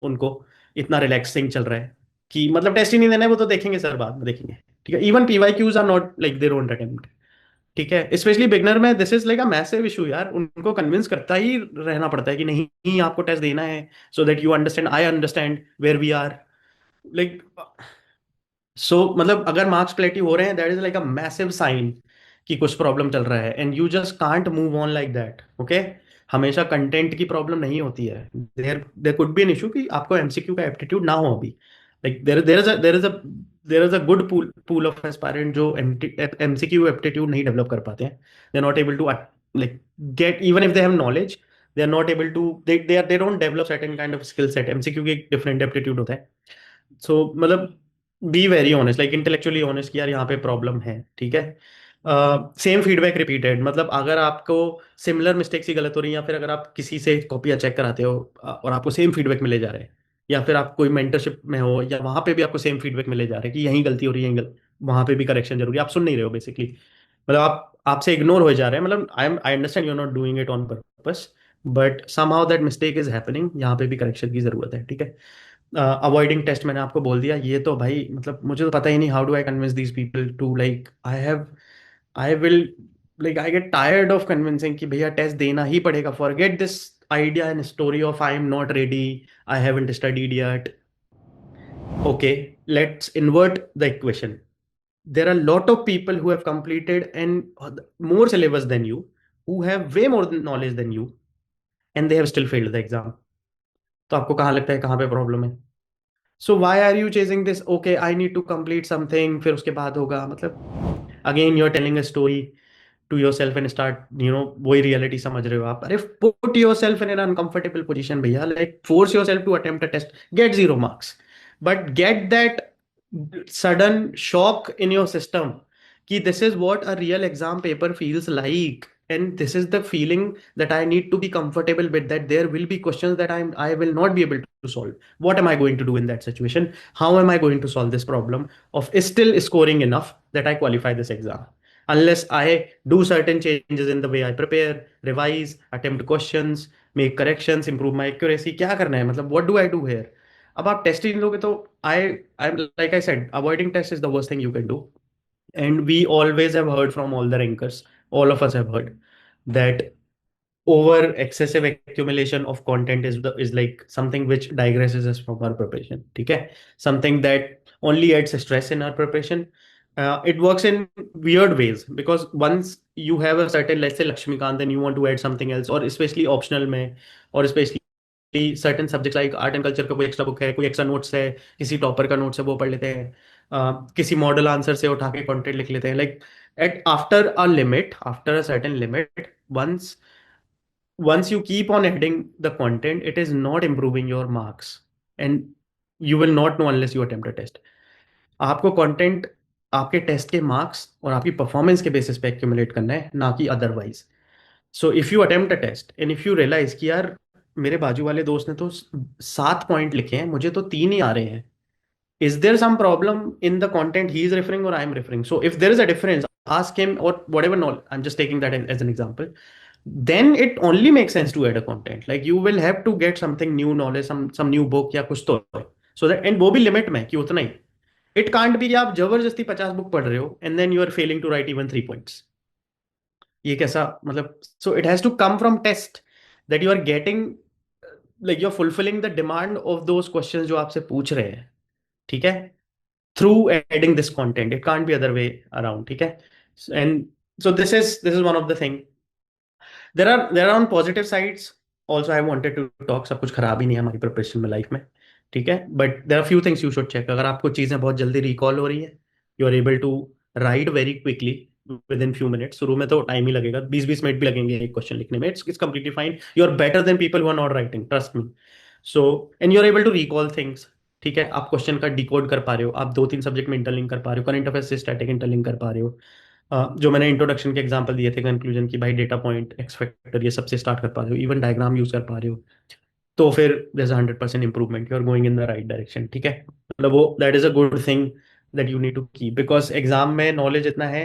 उनको, इतना रिलैक्सिंग चल रहा है कि मतलब टेस्ट ही नहीं देना है। वो तो देखेंगे सर, बाद में देखेंगे। ठीक है, even PYQs are not like they don't attempt. ठीक है, स्पेशली बिगनर में this is like a massive issue यार। उनको कन्विंस करता ही रहना पड़ता है कि नहीं आपको टेस्ट देना है, so that you understand, I understand where we are. Like मतलब अगर मार्क्स प्लेटिव हो रहे हैं, that is like a massive sign कि कुछ प्रॉब्लम चल रहा है, and you just can't move on like that. Okay, हमेशा कंटेंट की प्रॉब्लम नहीं होती है। There there could be an issue कि आपको MCQ का एप्टीट्यूड ना हो अभी। Like there is a good pool of aspirant जो MCQ एप्टीट्यूड नहीं डेवलप कर पाते हैं। They are not able to like get, even if they have knowledge, they are not able to, they don't develop certain kind of skill set. MCQ की एक डिफरेंट एप्टीट्यूड होता है। सो मतलब be very honest, like intellectually honest कि यार यहाँ पे प्रॉब्लम है। ठीक है, सेम फीडबैक रिपीटेड, मतलब अगर आपको सिमिलर मिस्टेक्स ही गलत हो रही है, या फिर अगर आप किसी से कॉपियाँ चेक कराते हो और आपको सेम फीडबैक मिले जा रहे हैं, या फिर आप कोई मेंटरशिप में हो या वहाँ पे भी आपको सेम फीडबैक मिले जा रहे हैं कि यहीं गलती हो रही है, यहीं वहाँ पे भी करेक्शन जरूरी है, आप सुन नहीं रहे हो बेसिकली। मतलब आप आपसे इग्नोर हो जा रहे हैं। मतलब I understand you are not doing it on purpose, but somehow that mistake is happening, यहाँ पे भी करेक्शन की जरूरत है। ठीक है, अवॉइडिंग टेस्ट मैंने आपको बोल दिया। ये तो भाई मतलब मुझे तो पता ही नहीं how do I convince these people to, like I will like I get tired of convincing कि भैया टेस्ट देना ही पड़ेगा। Forget this idea and story of I am not ready, I haven't studied yet. Okay, let's invert the equation. There are a lot of people who have completed and more syllabus than you, who have way more knowledge than you, and they have still failed the exam. तो आपको कहाँ लगता है कहाँ पे प्रॉब्लम है? So why are you chasing this? Okay, I need to complete something, फिर उसके बाद होगा। मतलब again you are telling a story to yourself and start वही रियलिटी समझ रहे हो आप। अरे put yourself in an uncomfortable position भैया, like force yourself to attempt a test, get 0 marks, but get that sudden shock in your system कि this is what a real exam paper feels like, and this is the feeling that I need to be comfortable with, that there will be questions that I will not be able to solve. What am I going to do in that situation? How am I going to solve this problem of still scoring enough that I qualify this exam? Unless I do certain changes in the way I prepare, revise, attempt questions, make corrections, improve my accuracy, क्या करना है मतलब, what do I do here? अब आप टेस्ट ही नहीं लोगे तो I'm like I said, avoiding test is the worst thing you can do. And we always have heard from all the rankers, all of us have heard that over excessive accumulation of content is like something which digresses us from our preparation. Okay, something that only adds stress in our preparation. It works in weird ways, because once you have a certain, let's say Lakshmikant, then you want to add something else, or especially optional में, or especially certain subjects like art and culture का कोई extra book है, कोई extra notes है, किसी topper का notes है वो पढ़ लेते हैं, किसी model answer से उठा के content लिख लेते हैं. Like at after a limit, after a certain limit, once you keep on adding the content, it is not improving your marks, and you will not know unless you attempt a test. आपको कंटेंट आपके टेस्ट के मार्क्स और आपकी परफॉर्मेंस के बेसिस पे एक्यूमुलेट करना है, ना कि otherwise. So if you attempt a test and if you realise कि यार मेरे बाजू वाले दोस्त ने तो 7 पॉइंट लिखे हैं, मुझे तो 3 ही आ रहे हैं, is there some problem in the content he is referring or I am referring? So if there is a difference, ask him, or whatever. No, I'm just taking that as an example. Then it only makes sense to add a content. Like you will have to get something new knowledge, some new book या कुछ तो, so that, and वो भी लिमिट में कि उतना ही. It can't be कि आप जबरदस्ती 50 बुक पढ़ रहे हो and then you are failing to write even 3 points. ये कैसा मतलब? So it has to come from test that you are getting, like you're fulfilling the demand of those questions जो आपसे पूछ रहे हैं. ठीक है, through adding this content. It can't be other way around. ठीक है, and so this is one of the thing. There are on positive sides also. I wanted to talk. सब कुछ खराब ही नहीं है हमारी प्रिपरेशन में, लाइफ में. ठीक है, but there are few things you should check. अगर आपको चीजें बहुत जल्दी रिकॉल हो रही है, you are able to write very quickly within few minutes. शुरू में तो टाइम ही लगेगा, 20-20 मिनट भी लगेंगे एक क्वेश्चन लिखने में. It's completely fine. You are better than people who are not writing, trust me. So and you are able to recall things. ठीक है, आप क्वेश्चन का डिकोड कर पा रहे हो, आप 2-3 सब्जेक्ट में इंटरलिंक कर पा रहे हो, करंट अफेयर्स से स्टैटिक इंटरलिंक कर पा रहे हो. जो मैंने इंट्रोडक्शन के एग्जांपल दिए थे, कंक्लूजन की, भाई डेटा पॉइंट, एक्स फैक्टर, ये सबसे स्टार्ट कर पा रहे हो, इवन डायग्राम यूज कर पा रहे हो, तो फिर there's a 100% improvement. You are going in the right direction. ठीक है, मतलब वो that is a good thing that you need to keep, because exam में नॉलेज इतना है,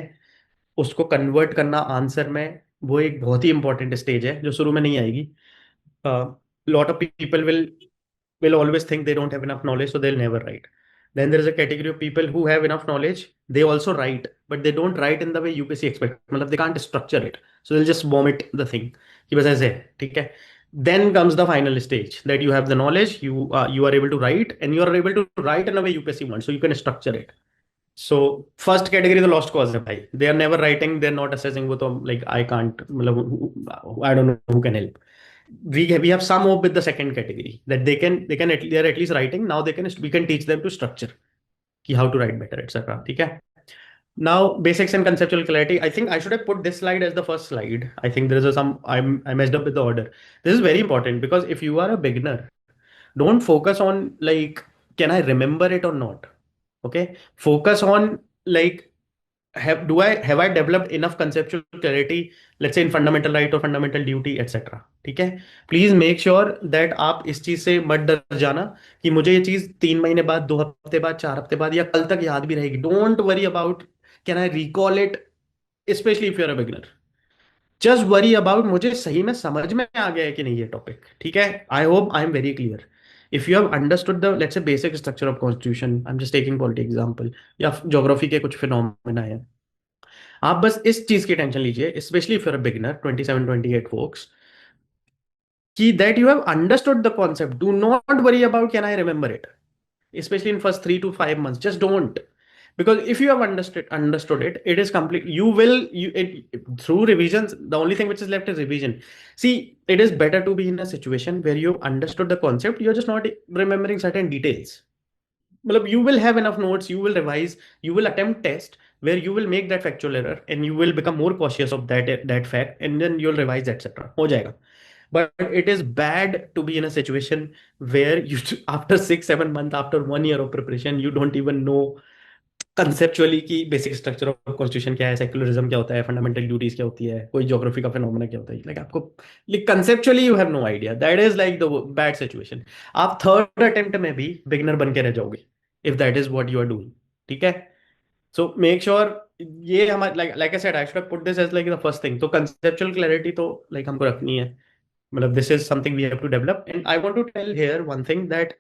उसको कन्वर्ट करना आंसर में, वो एक बहुत ही इंपॉर्टेंट स्टेज है जो शुरू में नहीं आएगी. Lot of people will always think they don't have enough knowledge, so they'll never write. Then there is a category of people who have enough knowledge, they also write, but they don't write in the way UPSC expect. मतलब they can't structure it, so they'll just vomit the thing कि बस ऐसे है. ठीक है, then comes the final stage that you have the knowledge, you are able to write, and you are able to write in a way UPSC wants, so you can structure it. So first category the lost cause है भाई. They are never writing, they are not assessing. वो तो like I can't, मतलब I don't know who can help. We have some hope with the second category, that they are at least writing now. We can teach them to structure ki how to write better, etc. ठीक है. Now basics and conceptual clarity. I think I should have put this slide as the first slide. I think there is I messed up with the order. This is very important, because if you are a beginner, don't focus on like can I remember it or not. Okay, focus on like have I developed enough conceptual clarity, let's say in fundamental right or fundamental duty, etc. ठीक है, प्लीज मेक श्योर दैट आप इस चीज से मत डर जाना कि मुझे ये चीज 3 महीने बाद, 2 हफ्ते बाद, 4 हफ्ते बाद या कल तक याद भी रहेगी. Don't worry about can I recall it, specially if you are a beginner. Just worry about मुझे सही में समझ में आ गया है कि नहीं ये टॉपिक. ठीक है, I hope I am very clear. If you have understood the, let's say, basic structure of constitution, I'm just taking polity example, या ज्योग्राफी के कुछ फिनोमेना है, आप बस इस चीज की टेंशन लीजिए, specially if you are a beginner, 27-28 folks, कि that you have understood the concept. Do not worry about can I remember it, especially in first 3 to 5 months. Just don't, because if you have understood it, it is complete. Through revisions, the only thing which is left is revision. See, it is better to be in a situation where you understood the concept, you're just not remembering certain details. You will have enough notes, you will revise, you will attempt test where you will make that factual error and you will become more cautious of that fact, and then you'll revise, etc. हो जाएगा. But it is bad to be in a situation where you after 6-7 months, after 1 year of preparation, you don't even know conceptually की बेसिक स्ट्रक्चर ऑफ कॉन्स्टिट्यूशन क्या है, सेक्युलरिज्म क्या होता है, फंडामेंटल ड्यूटीज क्या होती है, कोई ज्योग्राफी का फिनोमेना क्या होता है, लाइक आपको conceptually you have no idea, that is like the bad situation. आप थर्ड अटेम्प्ट में भी बिगनर बन के रह जाओगे if that is what you are doing, ठीक है। सो मेक श्योर ये हमारे like I said I should put this as like the first thing. तो कंसेप्चुअल क्लैरिटी तो लाइक हमको रखनी है, मतलब this is something we have to develop. And I want to tell here one thing that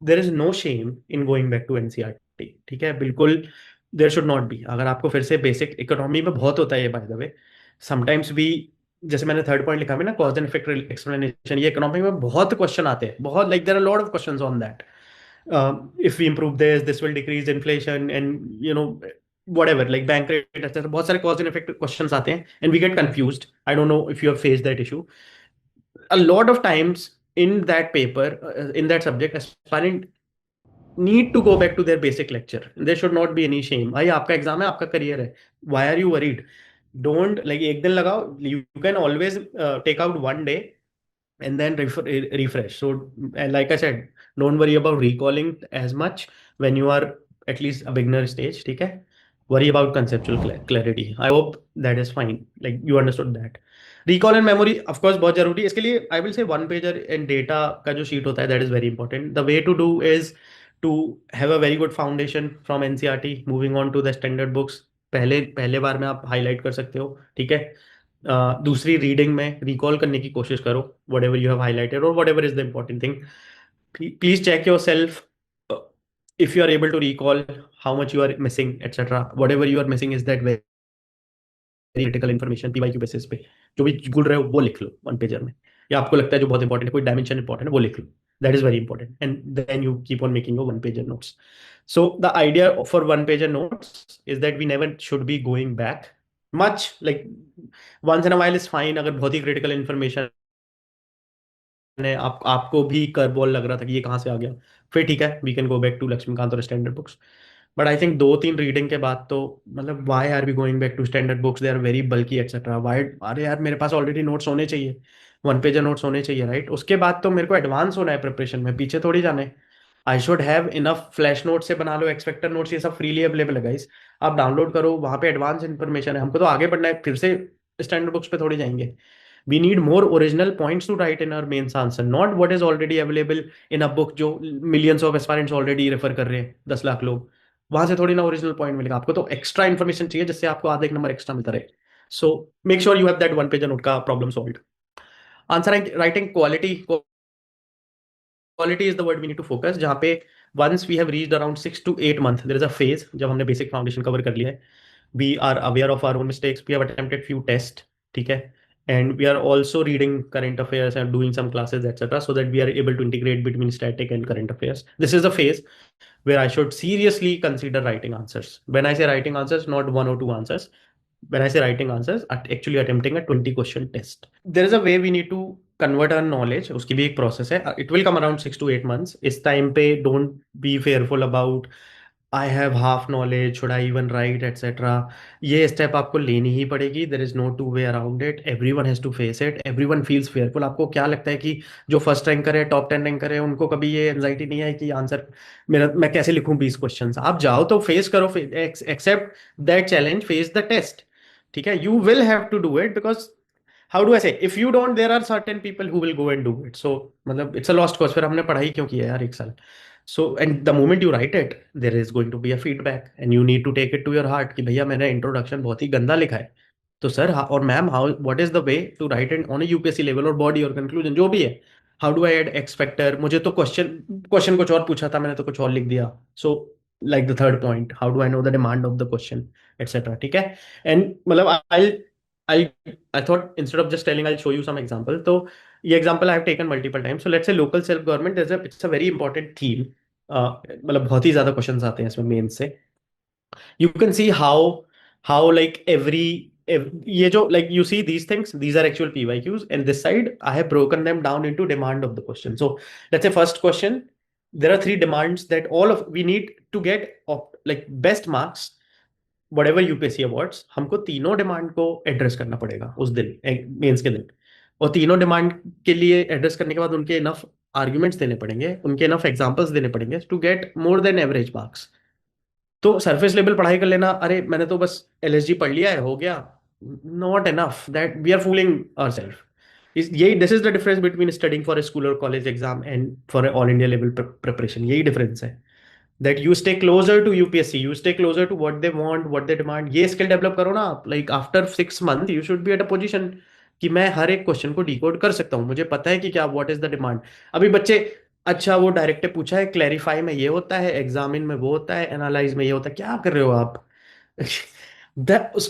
there is no shame in going back to NCERT, ठीक है, बिल्कुल देर शुड नॉट बी। अगर आपको फिर से बेसिक इकोनॉमी में बहुत होता है ये, बाय द वे समटाइम्स भी, जैसे मैंने थर्ड पॉइंट लिखा है ना, कॉज एंड इफेक्ट एक्सप्लेनेशन, ये इकोनॉमी में बहुत क्वेश्चन आते हैं, बहुत, like there are lot of questions on that. If we improve this will decrease inflation and whatever, like bank rate etc, बहुत सारे cause and effect questions आते हैं and we get confused. I don't know if you have faced that issue a lot of times in that paper, in that subject. Aspirant need to go back to their basic lecture. There should not be any shame. भाई आपका एग्जाम है, आपका करियर है, why are you worried? Don't, like, एक दिन लगाओ, you can always take out one day and then refresh. So, and like I said, don't worry about recalling as much when you are at least a beginner stage, ठीक है। Worry about conceptual clarity. I hope that is fine, like you understood that. Recall and memory of course बहुत जरूरी है इसके लिए। I will say one pager and data का जो sheet होता है, that is very important. The way to do is to have a very good foundation from NCERT, moving on to the standard books। पहले पहले बार में आप हाईलाइट कर सकते हो, ठीक है। दूसरी रीडिंग में रिकॉल करने की कोशिश करो whatever you have highlighted or whatever is the important thing. Please check yourself if you are able to recall how much you are missing etc, whatever you are missing is that very critical information PYQ basis पे जो भी भूल रहे हो वो लिख लो वन पेजर में, या आपको लगता है जो बहुत इंपॉर्टेंट है, कोई डायमेंशन इंपॉर्टेंट है वो लिख लो, that is very important, and then you keep on making your one pager notes. So the idea for one pager notes is that we never should be going back much, like once in a while is fine. अगर बहुत ही क्रिटिकल इन्फॉर्मेशन है, आपको भी कर्वबॉल लग रहा था कि ये कहाँ से आ गया, फिर ठीक है, we can go back to Laxmikanth और standard books. But I think दो तीन रीडिंग के बाद तो, मतलब why are we going back to standard books, they are very bulky etcetera, why, अरे यार मेरे पास ऑलरेडी नोट्स होने चाहिए, वन पेजर नोट्स होने चाहिए, राइट। उसके बाद तो मेरे को एडवांस होना है प्रिपरेशन में, पीछे थोड़ी जाने। I should have enough flash note से बना लो, एक्सपेक्टर नोट्स, ये सब फ्रीली अवेलेबल है गाइस, आप डाउनलोड करो, वहां पे एडवांस इन्फॉर्मेशन है। हमको तो आगे बढ़ना है, फिर से स्टैंडर्ड बुक्स पे थोड़ी जाएंगे। We need more original points to write in our mains answer, not what is already available in a book जो millions of aspirants already refer कर रहे हैं, 10 लाख लोग, वहां से थोड़ी ना ओरिजिनल पॉइंट मिलेगा आपको, तो एक्स्ट्रा इन्फॉर्मेशन चाहिए जिससे आपको आधा एक नंबर एक्स्ट्रा मिलता रहे। So make sure you have that one page note का problem solved. Answer writing quality, quality is the word we need to focus, जहाँ पे once we have reached around 6 to 8 months, there is a phase जब हमने बेसिक फाउंडेशन कवर कर लिया है, we are aware of our own mistakes, we have attempted few test, ठीक है, and we are also reading current affairs and doing some classes etc, so that we are able to integrate between static and current affairs. This is the phase where I should seriously consider writing answers. When I say writing answers, not one or two answers. When I say writing answers, actually attempting a 20 question test. There is a way we need to convert our knowledge, उसकी भी एक process है, it will come around 6 to 8 months। इस time पे don't be fearful about I have half knowledge, should I even write etc, ये स्टेप आपको लेनी ही पड़ेगी, there is no two way around it, everyone has to face it, everyone feels fearful. आपको क्या लगता है कि जो फर्स्ट रैंकर है, टॉप 10 रैंकर है, उनको कभी ये एंजाइटी नहीं है कि आंसर मेरा, मैं कैसे लिखूं 20 क्वेश्चंस? आप जाओ तो फेस करो, accept that challenge, face the test, ठीक है। You will have to do it because how do I say, if you don't there are certain people who will go and do it. So मतलब इट्स अ लॉस्ट कॉज, फिर हमने पढ़ाई क्यों किया यार 1 साल? So, and the moment you write it, there is going to be a feedback and you need to take it to your heart कि भैया मैंने इंट्रोडक्शन बहुत ही गंदा लिखा है, तो सर और ma'am, how, what is the way to write it on a UPSC level और बॉडी और कंक्लूजन जो भी है, how do I add X factor? मुझे तो क्वेश्चन क्वेश्चन कुछ और पूछा था, मैंने तो कुछ और लिख दिया। So like the third point, how do I know the demand of the question etcetera, ठीक है। एंड मतलब I I thought instead of just telling, I show you some example. तो ये example I have taken multiple times. So let's say local self government, it's a very important theme, मतलब बहुत ही ज्यादा क्वेश्चंस आते हैं इसमें मेन से। You can see how like every, ये जो like you see these things, these are actual PYQs, and this side I have broken them down into demand of the question. So let's say first question, there are 3 demands that all of we need to get like best marks whatever UPSC awards, हमको तीनों डिमांड को एड्रेस करना पड़ेगा उस दिन, मेंस के दिन। और तीनों डिमांड के लिए एड्रेस करने के बाद उनके इनफ आर्ग्यूमेंट्स देने पड़ेंगे, उनके इनफ एग्जांपल्स देने पड़ेंगे to get more than average marks. तो सरफेस लेवल पढ़ाई कर लेना, अरे मैंने तो बस एलएसजी पढ़ लिया है, हो गया, not enough, that we are fooling ourselves. यही this is the difference between studying for a school और college exam and for all India level preparation, यही डिफरेंस है। That you stay closer to UPSC, you stay closer to what they want, what they demand, ये स्किल डेवलप करो ना आप। Like after 6 month you should be at a position कि मैं हर एक क्वेश्चन को डिकोड कर सकता हूँ, मुझे पता है कि क्या व्हाट इज द डिमांड। अभी बच्चे, अच्छा वो डायरेक्ट पूछा है, क्लैरिफाई में ये होता है, एग्जामिन में वो होता है, एनालाइज में ये होता है, क्या कर रहे हो आप?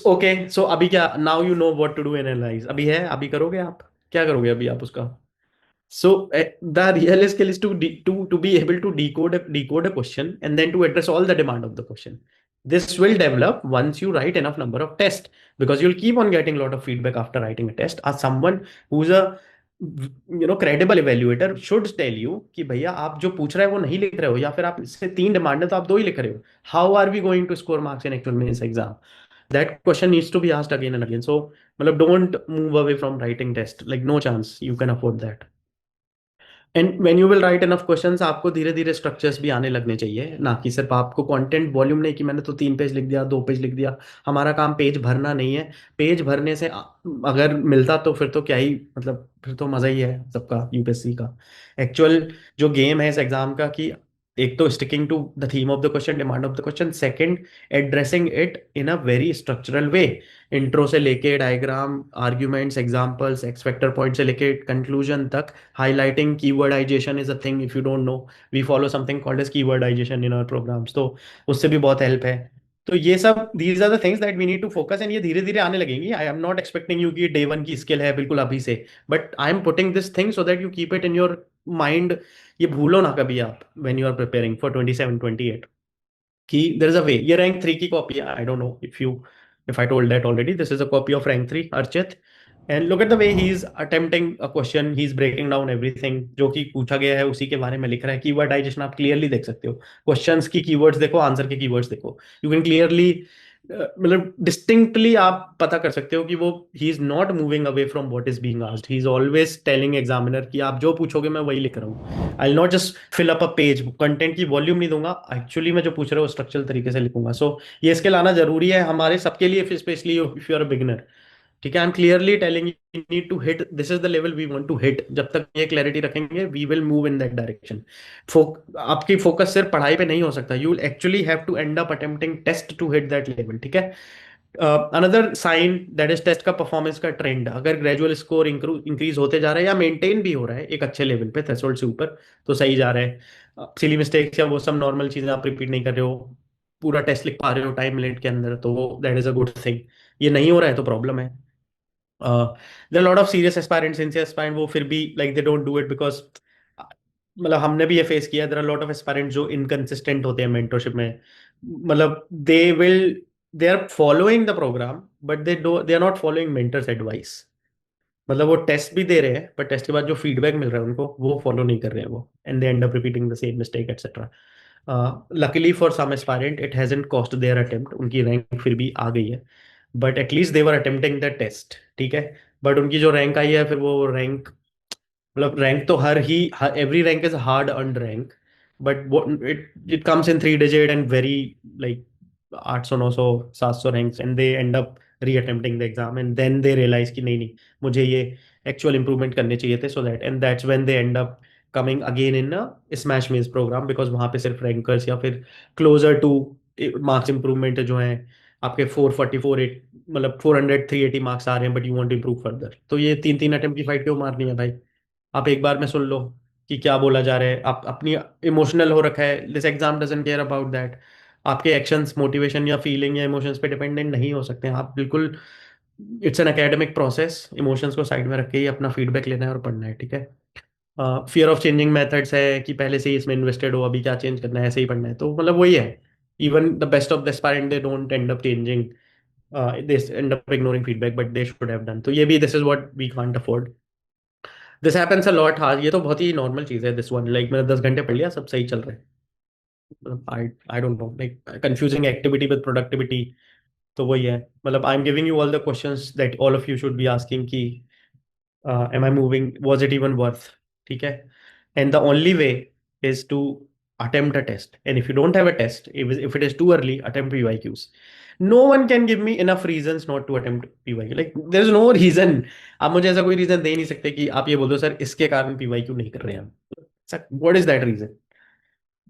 ओके, सो अभी क्या, now you know what to do analyse, अभी है, अभी करोगे आप, क्या करोगे अभी आप उसका? So the real skill is to be able to decode a question and then to address all the demand of the question. This will develop once you write enough number of tests, because you'll keep on getting a lot of feedback after writing a test. As someone who's a credible evaluator should tell you कि भैया आप जो पूछ रहे हो वो नहीं लिख रहे हो, या फिर आप इससे 3 डिमांड है तो आप 2 ही लिख रहे हो. How are we going to score marks in actual means exam? That question needs to be asked again and again. So मतलब don't move away from writing test. Like no chance you can afford that. And when you will write enough questions, आपको धीरे धीरे स्ट्रक्चर्स भी आने लगने चाहिए, ना कि सिर्फ आपको कंटेंट वॉल्यूम नहीं कि मैंने तो 3 पेज लिख दिया, 2 पेज लिख दिया। हमारा काम पेज भरना नहीं है। पेज भरने से अगर मिलता तो फिर तो क्या ही मतलब, फिर तो मजा ही है सबका यूपीएससी का। एक्चुअल जो गेम है इस एग्जाम का, कि एक तो sticking to the theme of the question, demand of the question, second addressing it in a very structural way, intro से लेके diagram, arguments, examples, X factor point से लेके कंक्लूजन तक। Highlighting keywordization is a thing, if you don't know, we follow something called as keywordization in our programs, तो उससे भी बहुत हेल्प है। तो ये सब, these are the things that we need to focus, and ये धीरे धीरे आने लगेंगी। I am not expecting you कि डे वन की स्किल है बिल्कुल अभी से, but I am putting this thing so that you keep it in your mind. ये भूलो ना कभी आप, when you are preparing for 27-28, कि देयर इज अ वे। ये रैंक 3 की कॉपी है, I don't no if I told that already. This is a copy of rank 3 Archit, and look at the way he is attempting a question, he is breaking down everything जो कि पूछा गया है उसी के बारे में लिख रहा है। कीवर्डाइजेशन आप क्लियरली देख सकते हो, क्वेश्चंस की कीवर्ड्स देखो, आंसर के कीवर्ड्स देखो, यू कैन क्लियरली मतलब डिस्टिंक्टली आप पता कर सकते हो कि वो he is not moving away from what is being asked, he is always telling examiner कि आप जो पूछोगे मैं वही लिख रहा हूँ। I will not just fill up a page, content की वॉल्यूम नहीं दूंगा, एक्चुअली मैं जो पूछ रहा हूँ स्ट्रक्चरल तरीके से लिखूंगा। सो ये स्किल आना जरूरी है हमारे सबके लिए, specially if you are a beginner. ठीक है, I am clearly telling you need to hit, this is the level we want to hit. जब तक ये क्लैरिटी रखेंगे we will move in that direction. आपकी फोकस सिर्फ पढ़ाई पे नहीं हो सकता, you will actually have to end up attempting test to hit that level. ठीक है, another sign that is test का परफॉर्मेंस का ट्रेंड, अगर ग्रेजुअल स्कोर इंक्रीज होते जा रहा है या मेंटेन भी हो रहा है एक अच्छे लेवल पे, थ्रेशोल्ड से ऊपर, तो सही जा रहा है। सिली मिस्टेक्स या वो सब नॉर्मल चीजें आप रिपीट नहीं कर रहे हो, पूरा टेस्ट लिख पा रहे हो टाइम लिमिट के अंदर, तो that is a good thing. ये नहीं हो रहा है तो प्रॉब्लम है। There lot of serious aspirants, sincere aspirant, वो फिर भी like they don't do it because, मतलब हमने भी ये फेस किया, there are lot of aspirants जो इनकंसिस्टेंट होते हैं मेंटरशिप में। मतलब they are following the program but they are not following mentors advice. मतलब वो टेस्ट भी दे रहे हैं पर टेस्ट के बाद जो फीडबैक मिल रहा है उनको वो फॉलो नहीं कर रहे हैं वो, and they end up repeating the same mistake etcetera. Luckily for some aspirant it hasn't cost their attempt, उनकी रैंक फिर भी आ गई है, but at least they were attempting the test. ठीक है, बट उनकी जो रैंक आई है फिर वो रैंक, मतलब रैंक तो every rank is hard earned rank, but it comes in 3 digit and very like 800 900 700 ranks, and they end up reattempting the exam, and then they realize कि नहीं नहीं, मुझे ये एक्चुअल इंप्रूवमेंट करने चाहिए थे, so that, and that's when they end up coming again in smash mains program, because वहां पे सिर्फ रैंकर्स या फिर क्लोजर टू मार्क्स इंप्रूवमेंट जो है आपके 444 मतलब 400 380 मार्क्स आ रहे हैं, but you want to improve further, तो ये 3 3 अटेम्प्ट की फाइट क्यों मारनी है भाई? आप एक बार में सुन लो कि क्या बोला जा रहा है, आप अपनी इमोशनल हो रखा है, this exam doesn't care about that. आपके एक्शंस मोटिवेशन या फीलिंग या इमोशंस पे डिपेंडेंट नहीं हो सकते हैं आप बिल्कुल। It's an academic process, emotions को साइड में रख के ही अपना फीडबैक लेना है और पढ़ना है। ठीक है, फियर ऑफ चेंजिंग मेथड्स है कि पहले से ही इसमें इन्वेस्टेड हो, अभी क्या चेंज करना है, ऐसे ही पढ़ना है, तो मतलब वही है। Even the best of the aspirant they don't end up changing, they end up ignoring feedback, but they should have done. तो ये भी, this is what we can't afford, this happens a lot. हाँ, ये तो बहुत ही नॉर्मल चीज है, दिस वन, लाइक मैंने 10 घंटे पढ़ लिया, सब सही चल रहा है, मतलब I don't know, like confusing activity with productivity. तो वही है, मतलब I am giving you all the questions that all of you should be asking कि am I moving, was it even worth? ठीक है, and the only way is to attempt a test. And if you don't have a test, if it is too early, attempt PYQs. No one can give me enough reasons not to attempt PYQ. Like there is no reason. आप मुझे ऐसा कोई रीजन दे ही नहीं सकते कि आप ये बोल दो सर इसके कारण PYQ नहीं कर रहे हैं हम. Sir what is that reason?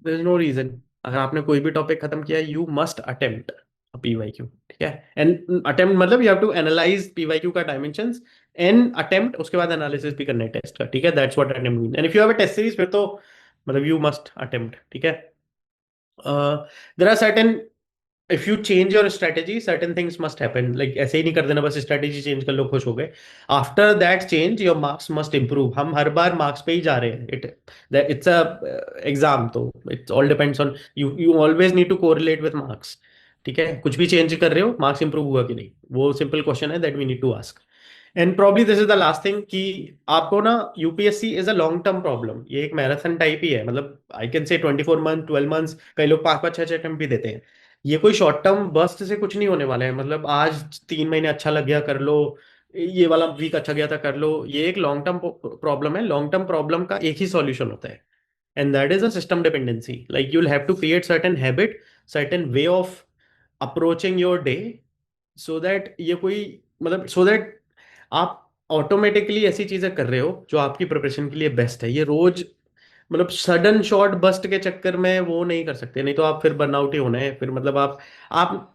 There is no reason. अगर आपने कोई भी टॉपिक खत्म किया, यू मस्ट अटेम्प्ट PYQ. ठीक है. एंड अटेम्प्ट मतलब you have to analyse PYQ का डायमेंशंस एंड अटेम्प्ट, उसके बाद एनालिसिस भी करना है टेस्ट का. ठीक है. That's what attempt mean. And if you have a test series, फिर तो मतलब यू मस्ट अटेम्प्ट. ठीक है. There are certain, if you change your strategy, certain things must happen. Like ऐसे ही नहीं कर देना बस स्ट्रेटेजी चेंज कर लो खुश हो गए. After that change your marks must improve. हम हर बार मार्क्स पे ही जा रहे हैं. इट्स अ एग्जाम, तो it's all depends on you. You always need to correlate with marks. ठीक है. कुछ भी चेंज कर रहे हो, मार्क्स इंप्रूव हुआ कि नहीं, वो सिंपल क्वेश्चन है that we need to ask. And probably this is the last thing कि आपको ना, UPSC is a long term problem. ये एक मैराथन टाइप ही है. मतलब I can say 24 month, 12 months, कई लोग 5-5, 6-6 अटेम्प्ट भी देते हैं. ये कोई शॉर्ट टर्म बस्ट से कुछ नहीं होने वाला है. मतलब आज 3 महीने अच्छा लग गया कर लो, ये वाला वीक अच्छा गया था कर लो. ये एक लॉन्ग टर्म प्रॉब्लम है. लॉन्ग टर्म प्रॉब्लम का एक ही सॉल्यूशन होता है, and that is a system dependency. Like you will have to create certain habit, certain way of approaching your day, so that ये कोई मतलब सो दैट आप ऑटोमेटिकली ऐसी चीजें कर रहे हो जो आपकी प्रिपरेशन के लिए बेस्ट है. ये रोज मतलब सडन शॉर्ट बस्ट के चक्कर में वो नहीं कर सकते, नहीं तो आप फिर बर्नआउट ही होना है. फिर मतलब आप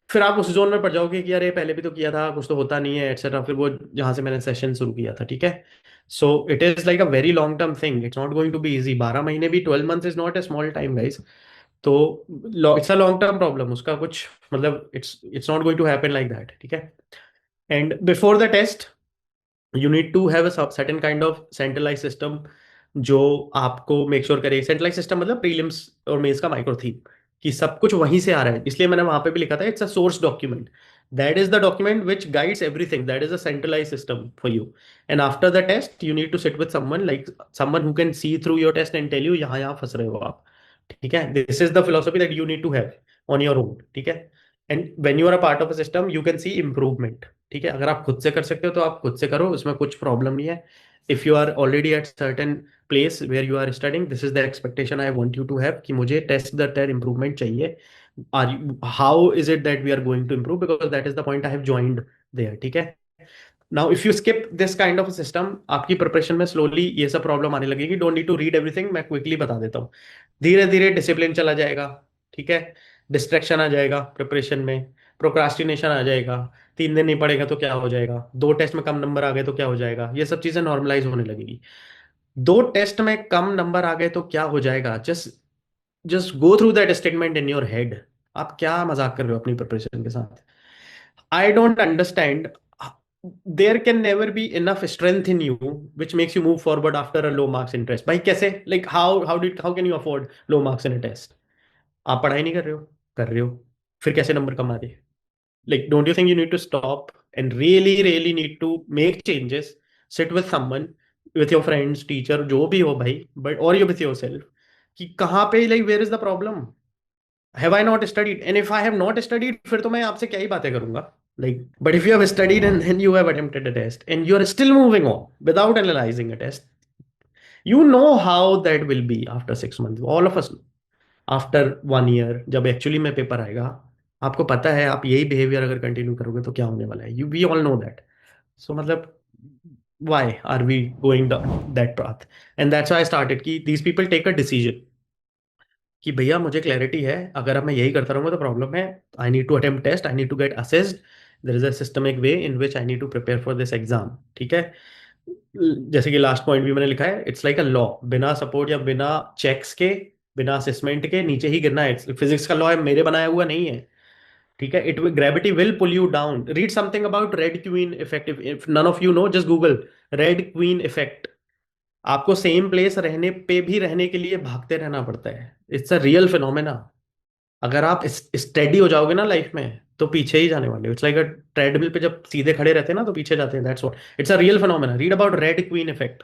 फिर आप उस जोन में पड़ जाओगे कि अरे पहले भी तो किया था, कुछ तो होता नहीं है एटसेट्रा. फिर वो जहां से मैंने सेशन शुरू किया था. ठीक है. So it is like a very long term thing. It's not going to be easy. 12 महीने भी, 12 months is not a small time guys. तो it's a long term problem. उसका कुछ मतलब it's not going to happen like that. ठीक है. And before the test you need to have a certain kind of centralize system जो आपको मेक श्योर करे. सेंट्रलाइज सिस्टम मतलब प्रीलिम्स और मेंस का माइक्रो थीम, कि सब कुछ वहीं से आ रहा है. इसलिए मैंने वहां पे भी लिखा था it's a source document. That is the document which guides everything. That is a centralise system for you. And after the test you need to sit with someone, like someone who can see through your test and tell you यहाँ यहाँ फंस रहे हो आप. ठीक है. This is the philosophy that you need to have on your own. ठीक है. And when you are a part of a system you can C improvement. ठीक है. अगर आप खुद से कर सकते हो तो आप खुद से करो, उसमें कुछ प्रॉब्लम नहीं है. If you are already at certain place where you are studying, this is the expectation I want you to have कि मुझे टेस्ट द टेर इम्प्रूवमेंट चाहिए. Are you, how is it that we are going to improve, because that is the point I have joined there. ठीक है. Now if you skip this kind of system, आपकी प्रिपरेशन में स्लोली ये सब प्रॉब्लम आने लगेगी. Don't need to read everything. मैं क्विकली बता देता हूँ. धीरे धीरे डिसिप्लिन चला जाएगा. ठीक है. डिस्ट्रैक्शन आ जाएगा प्रिपरेशन में. प्रोक्रास्टिनेशन आ जाएगा. 3 दिन नहीं पढ़ेगा तो क्या हो जाएगा. 2 टेस्ट में कम नंबर आ गए तो क्या हो जाएगा. ये सब चीजें नॉर्मलाइज होने लगेगी. 2 टेस्ट में कम नंबर आ गए तो क्या हो जाएगा. Just just go through that statement in your head. आप क्या मजाक कर रहे हो अपनी प्रिपरेशन के साथ. I don't understand. There can never be enough strength in you which makes you move forward after a low marks in test. भाई कैसे, like how can you afford low marks in a test. आप पढ़ाई नहीं कर रहे हो, कर रहे हो, फिर कैसे नंबर कमा रहे. Like, don't you think you need to stop and really, really need to make changes? Sit with someone, with your friends, teacher, जो भी हो भाई, but or you with yourself, कि कहाँ पे like where is the problem? Have I not studied? And if I have not studied, फिर तो मैं आपसे क्या ही बातें करूंगा. Like, but if you have studied and then you have attempted a test and you are still moving on without analyzing a test, you know how that will be after 6 months. All of us know. After 1 year जब एक्चुअली में पेपर आएगा, आपको पता है आप यही बिहेवियर अगर कंटिन्यू करोगे तो क्या होने वाला है. You we all know that. So मतलब why are we going that path. And that's why I started कि these people take a decision कि भैया मुझे क्लैरिटी है, अगर अब मैं यही करता रहूंगा तो प्रॉब्लम है. I need to attempt test, I need to get assessed. There is a systemic way in which I need to prepare for this exam. ठीक है. जैसे कि लास्ट पॉइंट भी मैंने लिखा है, इट्स लाइक अ लॉ. बिना सपोर्ट या बिना चेक्स के, बिना असेसमेंट के नीचे ही गिरना है. फिजिक्स का लॉ है, मेरे बनाया हुआ नहीं है. ठीक है. It gravity will pull you down. Read something about red queen effect. If none of you know, just Google red queen effect. आपको सेम प्लेस रहने पे भी रहने के लिए भागते रहना पड़ता है. It's a real phenomena. अगर आप स्टेडी हो जाओगे ना लाइफ में तो पीछे ही जाने वाले हो. इट्स लाइक अ ट्रेडमिल पे जब सीधे खड़े रहते हैं ना तो पीछे जाते हैं. That's what it's a real phenomena. Read about red queen effect.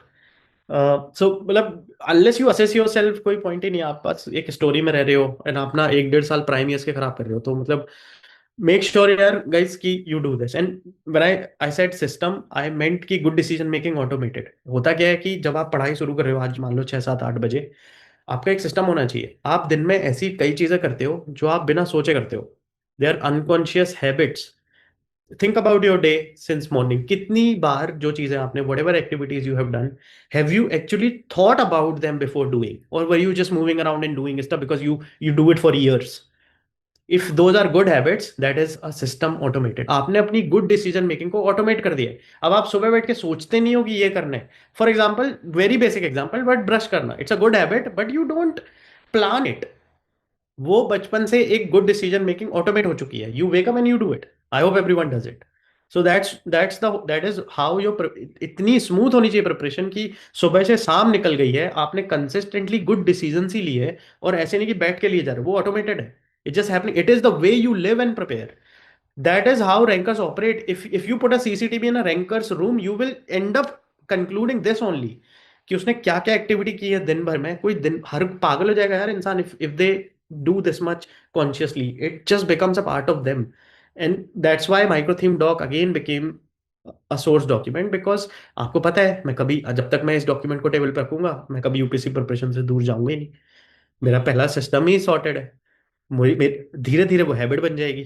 So मतलब unless you assess yourself, कोई पॉइंट ही नहीं है. आप बस एक स्टोरी में रह रहे हो एंड अपना 1-1.5 साल प्राइम ईयर्स के खराब कर रहे हो. तो मतलब मेक श्योर यार गाइस कि you do this. And when I said system, I meant कि गुड डिसीजन मेकिंग ऑटोमेटेड. होता क्या है कि जब आप पढ़ाई शुरू कर रहे हो, आज मान लो 6, 7, 8 बजे, आपका एक सिस्टम होना चाहिए। आप दिन में ऐसी कई चीजें करते हो जो आप बिना सोचे करते हो, they are unconscious habits. Think about your day since morning, कितनी बार जो चीजें आपने whatever activities you have done, have you actually thought about them before doing, और were you just moving around and doing stuff because you do it for years? If those are good habits, that is a system automated. आपने अपनी गुड डिसीजन मेकिंग को ऑटोमेट कर दिया है। अब आप सुबह बैठ के सोचते नहीं हो कि ये करना है। For example, very basic example, but brush करना, it's a good habit, but you don't plan it. वो बचपन से एक गुड डिसीजन मेकिंग ऑटोमेट हो चुकी है। You wake up and you do it. I hope everyone does it. So that is how your, इतनी स्मूथ होनी चाहिए प्रिपरेशन की सुबह से शाम निकल गई है, आपने कंसिस्टेंटली गुड डिसीजन ही लिए, और ऐसे नहीं कि बैठ के लिए जा रहे, वो ऑटोमेटेड है। It just happening, it is the way you live and prepare. That is how rankers operate. If you put a CCTV in a ranker's room, you will end up concluding this only, कि उसने क्या क्या एक्टिविटी की है दिन भर में। कोई दिन हर पागल हो जाएगा यार इंसान, if they do this much consciously, it just becomes a part of them. And that's why micro theme doc again became a source document, because आपको पता है, मैं कभी, जब तक मैं इस डॉक्यूमेंट को टेबल पे रखूंगा, मैं कभी यूपीएससी प्रिपरेशन से दूर जाऊंगा ही नहीं। मेरा पहला सिस्टम ही सॉर्टेड है। धीरे धीरे वो हैबिट बन जाएगी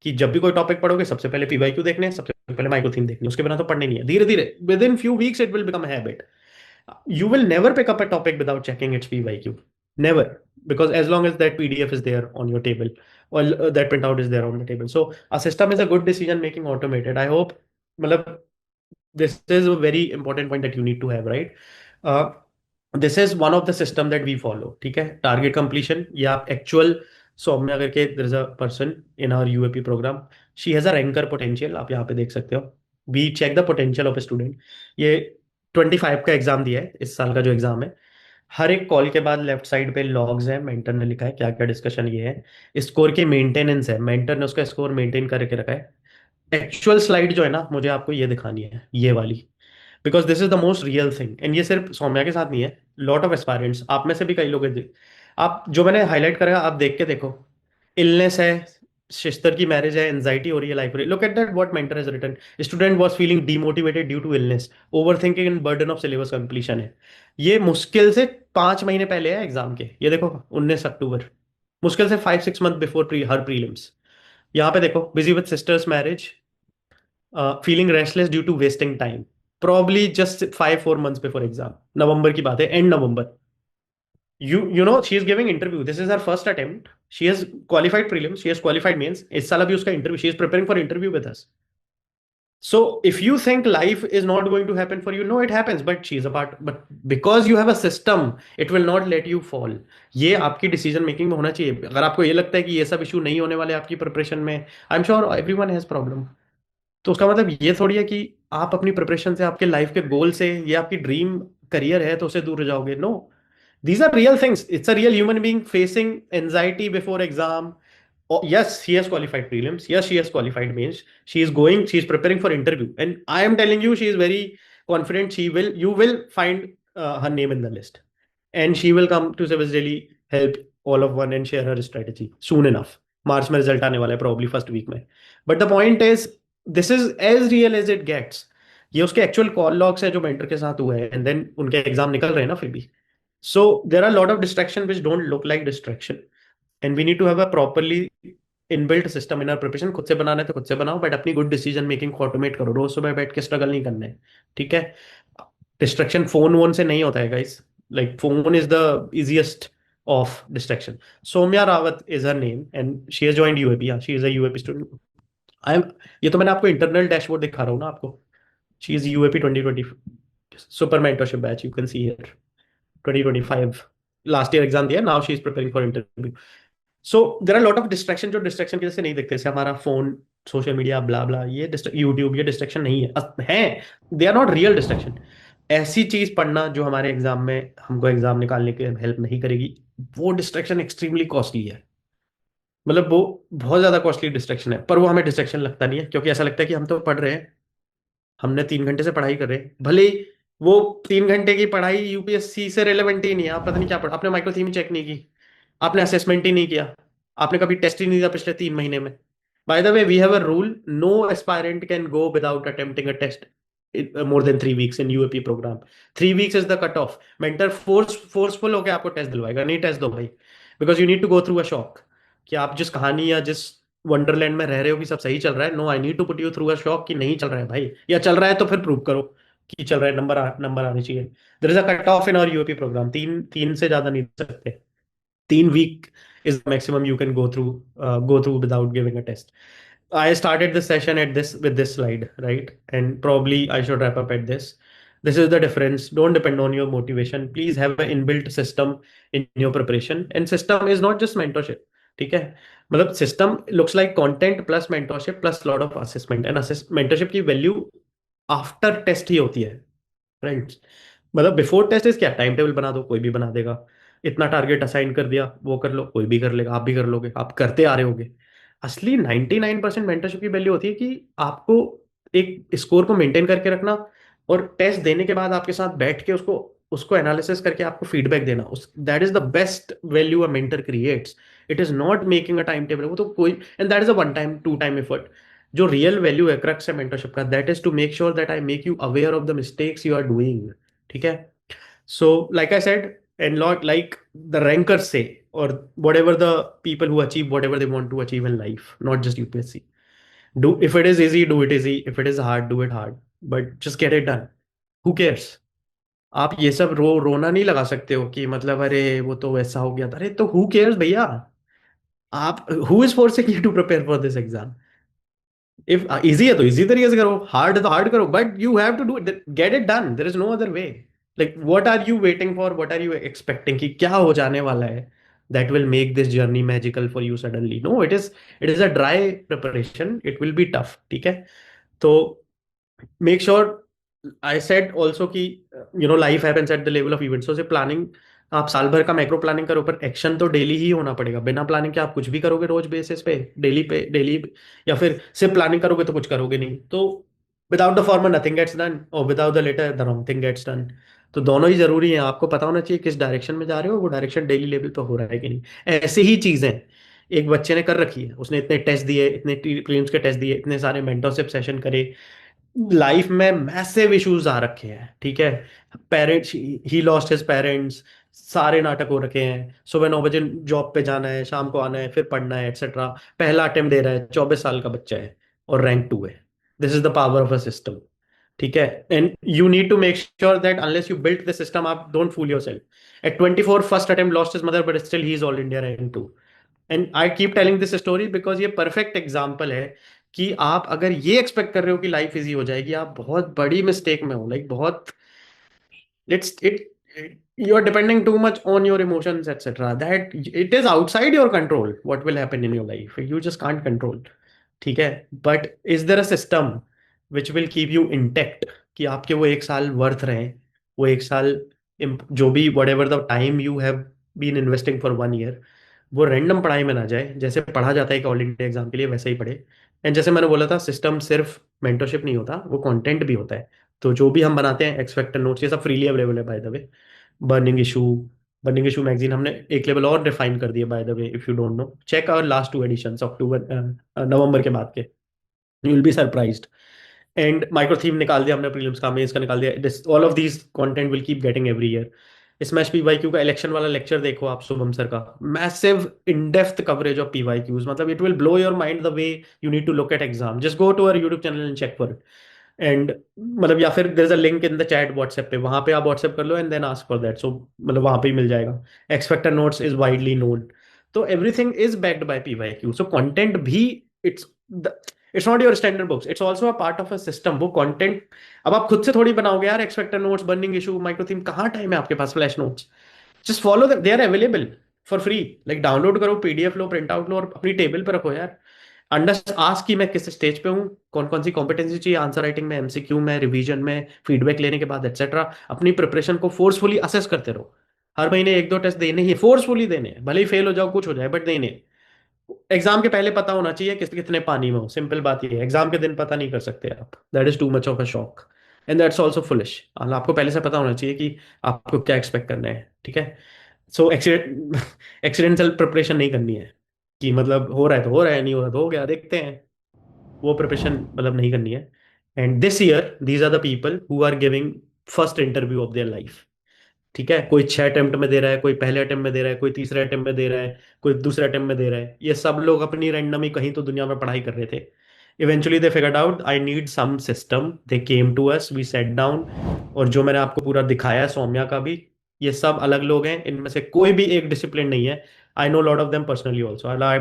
कि जब भी कोई टॉपिक पढ़ोगे, सबसे पहले पीवाईक्यू देखने हैं, सबसे पहले माइक्रो थीम देखनी है, उसके बिना तो पढ़ने नहीं है। धीरे धीरे, with in few weeks, it will become a habit. You will never pick up a topic without checking its PYQ. Never. Because as long as that PDF is there on your table, or that printout is there on the table. So a system is a good decision making automated. I hope, matlab, this is a very important point that you need to have, right? Uh, this is one of the system that we follow. ठीक है, target completion या actual सौम्या करके, there is a person in our UAP program. She has a ranker potential. आप यहाँ पे देख सकते हो. We check the potential of a student. ये 25 का एग्जाम दिया है, इस साल का जो एग्जाम है। हर एक कॉल के बाद लेफ्ट साइड पे लॉग्स है, मेंटर ने लिखा है क्या क्या डिस्कशन ये है। स्कोर के मेंटेनेंस है, मेंटर ने उसका स्कोर मेंटेन करके रखा है। एक्चुअल स्लाइड जो है ना, मुझे आपको ये दिखानी है, ये वाली, because this is the most real thing. And ये सिर्फ सौम्या के साथ नहीं है, लॉट ऑफ एस्पायरेंट्स, आप में से भी कई लोग हैं। आप जो मैंने हाईलाइट करा, आप देख के देखो। इलनेस है, शिस्तर की मैरिज है, एंजाइटी हो रही है, लाइफ हो रही है। Look at that what mentor has written. Student was feeling demotivated due to illness, overthinking and burden of syllabus completion है। ये मुश्किल से 5 महीने पहले है एग्जाम के। ये देखो 19 अक्टूबर, मुश्किल से 5-6 मंथ बिफोर हर प्रीलिम्स। यहाँ पे देखो, busy with sister's marriage, feeling restless due to wasting time, probably just 5-4 months before exam. नवंबर की बात है, and November. You know she is giving interview, this is her first attempt, she has qualified prelims, she has qualified mains, इस साल अभी उसका interview, she is preparing for interview with us. So if you think life is not going to happen for you, no, it happens, but she is a part, but because you have a system, it will not let you fall. ये आपकी डिसीजन मेकिंग में होना चाहिए। अगर आपको ये लगता है कि ये सब इशू नहीं होने वाले आपकी प्रिपरेशन में, I am sure everyone has problem, तो उसका मतलब ये थोड़ी है कि आप अपनी प्रिपरेशन से, आपके लाइफ के गोल से, ये आपकी ड्रीम करियर है तो उसे दूर हो जाओगे। No, these are real things. It's a real human being facing anxiety before exam. Oh, yes, he has qualified prelims. Yes, she has qualified mains. She is preparing for interview. And I am telling you, she is very confident. You will find her name in the list. And she will come to Civils Daily, help all of one and share her strategy soon enough. March में रिजल्ट आने वाला है, probably first week में. But the point is, this is as real as it gets. ये उसके एक्चुअल कॉल लॉग्स है जो मेंटर के साथ हुआ है, एंड देन उनके एग्जाम निकल रहे हैं ना फिर भी। So there are a lot of distraction which don't look like distraction, and we need to have a properly inbuilt system in our preparation. खुद से बनाना है तो खुद से बनाओ, बट अपनी गुड डिसीजन मेकिंग को ऑटोमेट करो। रोज सुबह बैठ के स्ट्रगल नहीं करना है, ठीक है? डिस्ट्रैक्शन फोन वोन से नहीं होता है guys, like phone is the easiest of distraction. Soumya Rawat is her name and she has joined UAP. She is a UAP student. I am, ये तो मैंने आपको इंटरनल डैशबोर्ड दिखा रहा हूँ ना आपको। She is UAP 2020 super mentorship batch, you can see here 2025 last year exam दिया, now she is preparing for interview. So there are lot of distraction जो डिस्ट्रैक्शन की वजह से नहीं दिखते, जैसे हमारा phone, social media, blah blah, ये यूट्यूब, ये डिस्ट्रैक्शन नहीं है, they are not real distraction. ऐसी चीज पढ़ना जो हमारे एग्जाम में हमको एग्जाम निकालने के हेल्प नहीं करेगी, वो डिस्ट्रैक्शन एक्सट्रीमली कॉस्टली है। मतलब वो बहुत ज्यादा कॉस्टली डिस्ट्रैक्शन है, पर वो हमें डिस्ट्रैक्शन लगता नहीं है, क्योंकि ऐसा लगता है कि हम तो पढ़ रहे हैं, हमने 3 घंटे से पढ़ाई कर रहे हैं। भले ही वो 3 घंटे की पढ़ाई यूपीएससी से रिलेवेंट ही नहीं है, आप पता नहीं क्या पढ़ा, आपने माइक्रो थीम चेक नहीं की, आपने असेसमेंट ही नहीं किया, आपने कभी टेस्ट ही नहीं दिया पिछले 3 महीने में। By the way, we have a rule, no aspirant can go without attempting a test more than 3 weeks in UAP program. 3 weeks is the cutoff. Mentor forceful होके आपको टेस्ट दिलवाएगा, नहीं टेस्ट दो भाई, because you need to go through a shock कि आप जिस कहानी या जिस वंडरलैंड में रह रहे हो कि सब सही चल रहा है, no, I need to put you through a shock कि नहीं चल रहा है भाई, या चल रहा है तो फिर प्रूव करो कि चल रहा है, नंबर आने चाहिए. There is a cut off in our UAP program. तीन से ज्यादा नहीं दे सकते. 3 week is the maximum you can go through without giving a test. I started this session at this with this slide, right? And probably I should wrap up at this. This is the difference. Don't depend on your motivation. Please have an inbuilt system in your preparation. And system is not just mentorship. ठीक है, मतलब system looks like content plus mentorship plus lot of assessment. And mentorship की वैल्यू आफ्टर टेस्ट ही होती है फ्रेंड्स. मतलब बिफोर टेस्ट इज क्या, टाइम टेबल बना दो, कोई भी बना देगा. इतना टारगेट असाइन कर दिया, वो कर लो, कोई भी कर लेगा, आप भी कर लोगे, आप करते आ रहे होगे. असली 99% मेंटरशिप की वैल्यू होती है कि आपको एक स्कोर को मेंटेन करके रखना, और टेस्ट देने के बाद आपके साथ बैठ के उसको उसको एनालिसिस करके आपको फीडबैक देना. उस that is the best value a mentor creates. It is not making a time table, वो तो कोई, and that is a one time to time effort. जो रियल वैल्यू है, क्रक्स है मेंटरशिप का, that is to make sure that I make you aware of the mistakes you are doing. ठीक है. So, like I said, and lot like the rankers say, or whatever the people who achieve whatever they want to achieve in life, not just UPSC. If it is easy, do it easy. If it is hard, do it hard. But just get it done. Who cares? आप ये सब रोना नहीं लगा सकते हो कि मतलब अरे वो तो वैसा हो गया था. अरे तो who cares भैया. आप who is forcing you to prepare for this exam? If easy है तो इजी तरीके से करो, हार्ड है तो हार्ड करो, but you have to do it, get it done. There is no other way. Like what are you waiting for, what are you expecting कि क्या हो जाने वाला है that will make this journey magical for you suddenly. No, it is a dry preparation, it will be tough. ठीक है. तो make sure, I said also कि life happens at the level of events. So planning, आप साल भर का मैक्रो प्लानिंग करो, पर एक्शन तो डेली ही होना पड़ेगा. बिना प्लानिंग के आप कुछ भी करोगे रोज बेसिस पे डेली, या फिर सिर्फ प्लानिंग करोगे तो कुछ करोगे नहीं. तो without the former nothing gets done, और without the latter the wrong thing gets done. तो दोनों ही जरूरी है. आपको पता होना चाहिए किस डायरेक्शन में जा रहे हो, वो डायरेक्शन डेली लेवल पे हो रहा है कि नहीं. ऐसे ही चीजें एक बच्चे ने कर रखी है, उसने इतने टेस्ट दिए, इतने प्रीलिम्स के टेस्ट दिए, इतने सारे मेंटरशिप सेशन करे, लाइफ में मैसिव इश्यूज आ रखे हैं. ठीक है. Parents, he lost his parents, सारे नाटक हो रखे हैं. सुबह 9 बजे जॉब पे जाना है, शाम को आना है, फिर पढ़ना है, एक्सेट्रा. पहला अटेम्प्ट दे रहा है, 24 साल का बच्चा है और रैंक 2 है. This is the power of a system. ठीक है. And you need to make sure that unless you build the system, आप don't fool yourself. At 24 first attempt lost his mother, but still he is all India rank 2. And I keep telling this story because ये परफेक्ट एग्जाम्पल है कि आप अगर ये एक्सपेक्ट कर रहे हो कि लाइफ इजी हो जाएगी, आप बहुत बड़ी मिस्टेक में हो. लाइक बहुत, it you are depending too much on your emotions, etc., that it is outside your control what will happen in your life. You just can't control. ठीक है. But is there a system which will keep you intact कि आपके वो 1 साल वर्थ रहे, वो 1 साल जो भी whatever the time you have been investing for 1 year, वो रैंडम पढ़ाई में ना जाए. जैसे पढ़ा जाता है कि ऑल इंडिया एग्जाम के लिए, वैसे ही पढ़े. एंड जैसे मैंने बोला था, सिस्टम सिर्फ मेंटरशिप नहीं होता, वो कंटेंट भी होता है. तो जो भी हम बनाते हैं, एक्सपेक्टेड नोट्स, ये सब फ्रीली अवेलेबल है by the way. Burning issue burning issue magazine हमने एक लेवल और डिफाइन कर दिया by the way. If you don't know, check our last 2 editions, अक्टूबर नवंबर के बाद के. You will be surprised. And micro theme निकाल दिया हमने प्रीलिम्स का, मेंस का निकाल दिया. This all of these content will keep getting every year. Smash PYQ का इलेक्शन वाला लेक्चर देखो आप, शुभम सर का massive in depth coverage of PYQs. मतलब it will blow your mind the way you need to look at exam. Just go to our YouTube channel and check for it. And मतलब, या फिर there is a link in the chat WhatsApp पे, वहां पे आप व्हाट्सएप कर लो and then ask for that. So मतलब वहां पे ही मिल जाएगा. Expected notes is widely known. तो everything is backed by PYQ. So content भी, it's it's not your standard books, it's also a part of a system. वो कंटेंट अब आप खुद से थोड़ी बनाओगे यार. Expected notes, burning issue, micro theme, कहाँ टाइम है आपके पास? Flash notes, just follow them, they are available for free. Like download करो, पीडीएफ लो, प्रिंट आउट लो और अपनी टेबल पे रखो यार. अंडर आस्क कि मैं किस स्टेज पे हूँ, कौन कौन सी कॉम्पिटेंसी चाहिए, आंसर राइटिंग में, एमसीक्यू में, रिवीजन में, फीडबैक लेने के बाद, एक्सेट्रा. अपनी प्रिपरेशन को फोर्सफुली असेस करते रहो. हर महीने 1-2 टेस्ट देने ही, फोर्सफुली देने हैं. भले ही फेल हो जाओ, कुछ हो जाए, बट देने. एग्जाम के पहले पता होना चाहिए कितने पानी में हो. सिंपल बात ये है. एग्जाम के दिन पता नहीं कर सकते आप. That is too much of a shock and that's also foolish. आपको पहले से पता होना चाहिए कि आपको क्या एक्सपेक्ट करना है. ठीक है. सो एक्सीडेंटल प्रिपरेशन नहीं करनी है कि मतलब हो रहा है तो हो रहा है, नहीं हो रहा तो हो गया, देखते हैं. वो प्रिपरेशन मतलब नहीं करनी है. And this year these are the people who are giving first interview of their life. ठीक है, कोई 6 अटेम्प्ट में दे रहा है, कोई पहले अटेम्प्ट में दे रहा है, कोई तीसरे अटेम्प्ट में दे रहा है, कोई दूसरे अटेम्प्ट में दे रहा है। ये सब लोग अपनी रैंडम ही कहीं तो दुनिया में पढ़ाई कर रहे थे। Eventually they figured out I need some system, they came to us, we set down. और जो मैंने आपको पूरा दिखाया सौम्या का भी, ये सब अलग लोग हैं, इनमें से कोई भी एक डिसिप्लिन नहीं है। I know lot of them personally also, I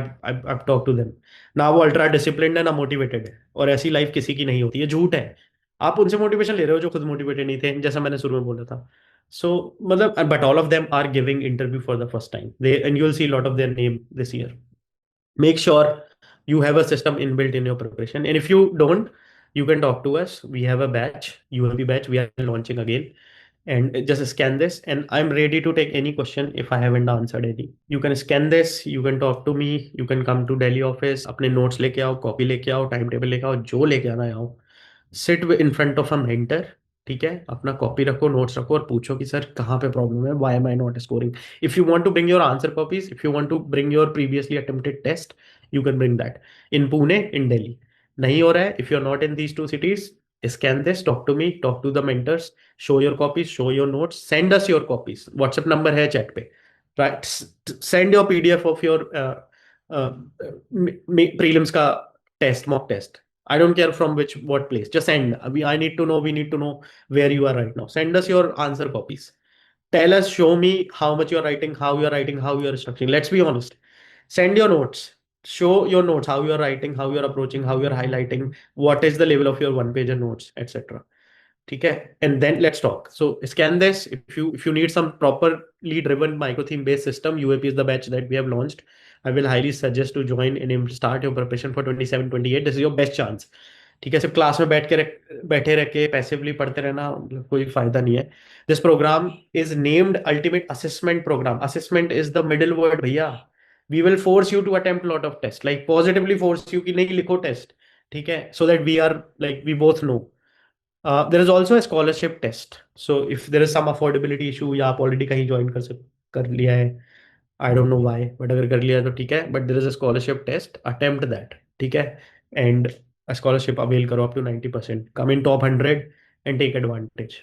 talk to them. ना वो अल्ट्रा डिसिप्लिन है ना मोटिवेटेड है, और ऐसी लाइफ किसी की नहीं होती है, झूठ है। आप उनसे मोटिवेशन ले रहे हो जो खुद मोटिवेटेड नहीं थे, जैसा मैंने शुरू में बोला था। So, matlab, but all of them are giving interview for the first time. And you'll see a lot of their name this year. Make sure you have a system inbuilt in your preparation. And if you don't, you can talk to us. We have a batch, UMP batch. We are launching again. And just scan this. And I'm ready to take any question if I haven't answered any. You can scan this. You can talk to me. You can come to Delhi office. अपने notes लेके आओ, copy लेके आओ, timetable लेके आओ, जो लेके आना है आओ। Sit in front of a mentor. ठीक है, अपना कॉपी रखो, नोट्स रखो, और पूछो कि सर कहाँ पे प्रॉब्लम है, why am I not scoring. If you want to bring your answer copies, if you want to bring your previously attempted test, you can bring that in Pune, in Delhi. नहीं हो रहा है, if you are not in these two cities, scan this, talk to me, talk to the mentors, show your copies, show your notes, send us your copies. WhatsApp number है चैट पे, right? Send your PDF of your prelims का test, mock test. I don't care from what place. Just send. I need to know. We need to know where you are right now. Send us your answer copies. Tell us, show me how much you are writing, how you are writing, how you are structuring. Let's be honest. Send your notes. Show your notes, how you are writing, how you are approaching, how you are highlighting, what is the level of your one-pager notes, etc. ठीक है, and then let's talk. So scan this. If you need some properly driven micro theme based system, UAP is the batch that we have launched. I will highly suggest to join and start your preparation for 27-28. This is your best chance. ठीक है, सिर्फ क्लास में बैठे रह के पैसिवली पढ़ते रहना मतलब कोई फायदा नहीं है। This program is named ultimate assessment program. Assessment is the middle word भैया। We will force you to attempt lot of test, like positively force you कि नहीं लिखो टेस्ट। ठीक है, so that we are like we both know. There is also a scholarship test. So if there is some affordability issue या आप ऑलरेडी कहीं ज्वाइन कर लिया है, I don't know why, but अगर कर लिया है तो ठीक है, but there is a scholarship test, attempt that. ठीक है, एंड स्कॉलरशिप अवेल करो up to 90%, come in top 100 and take advantage.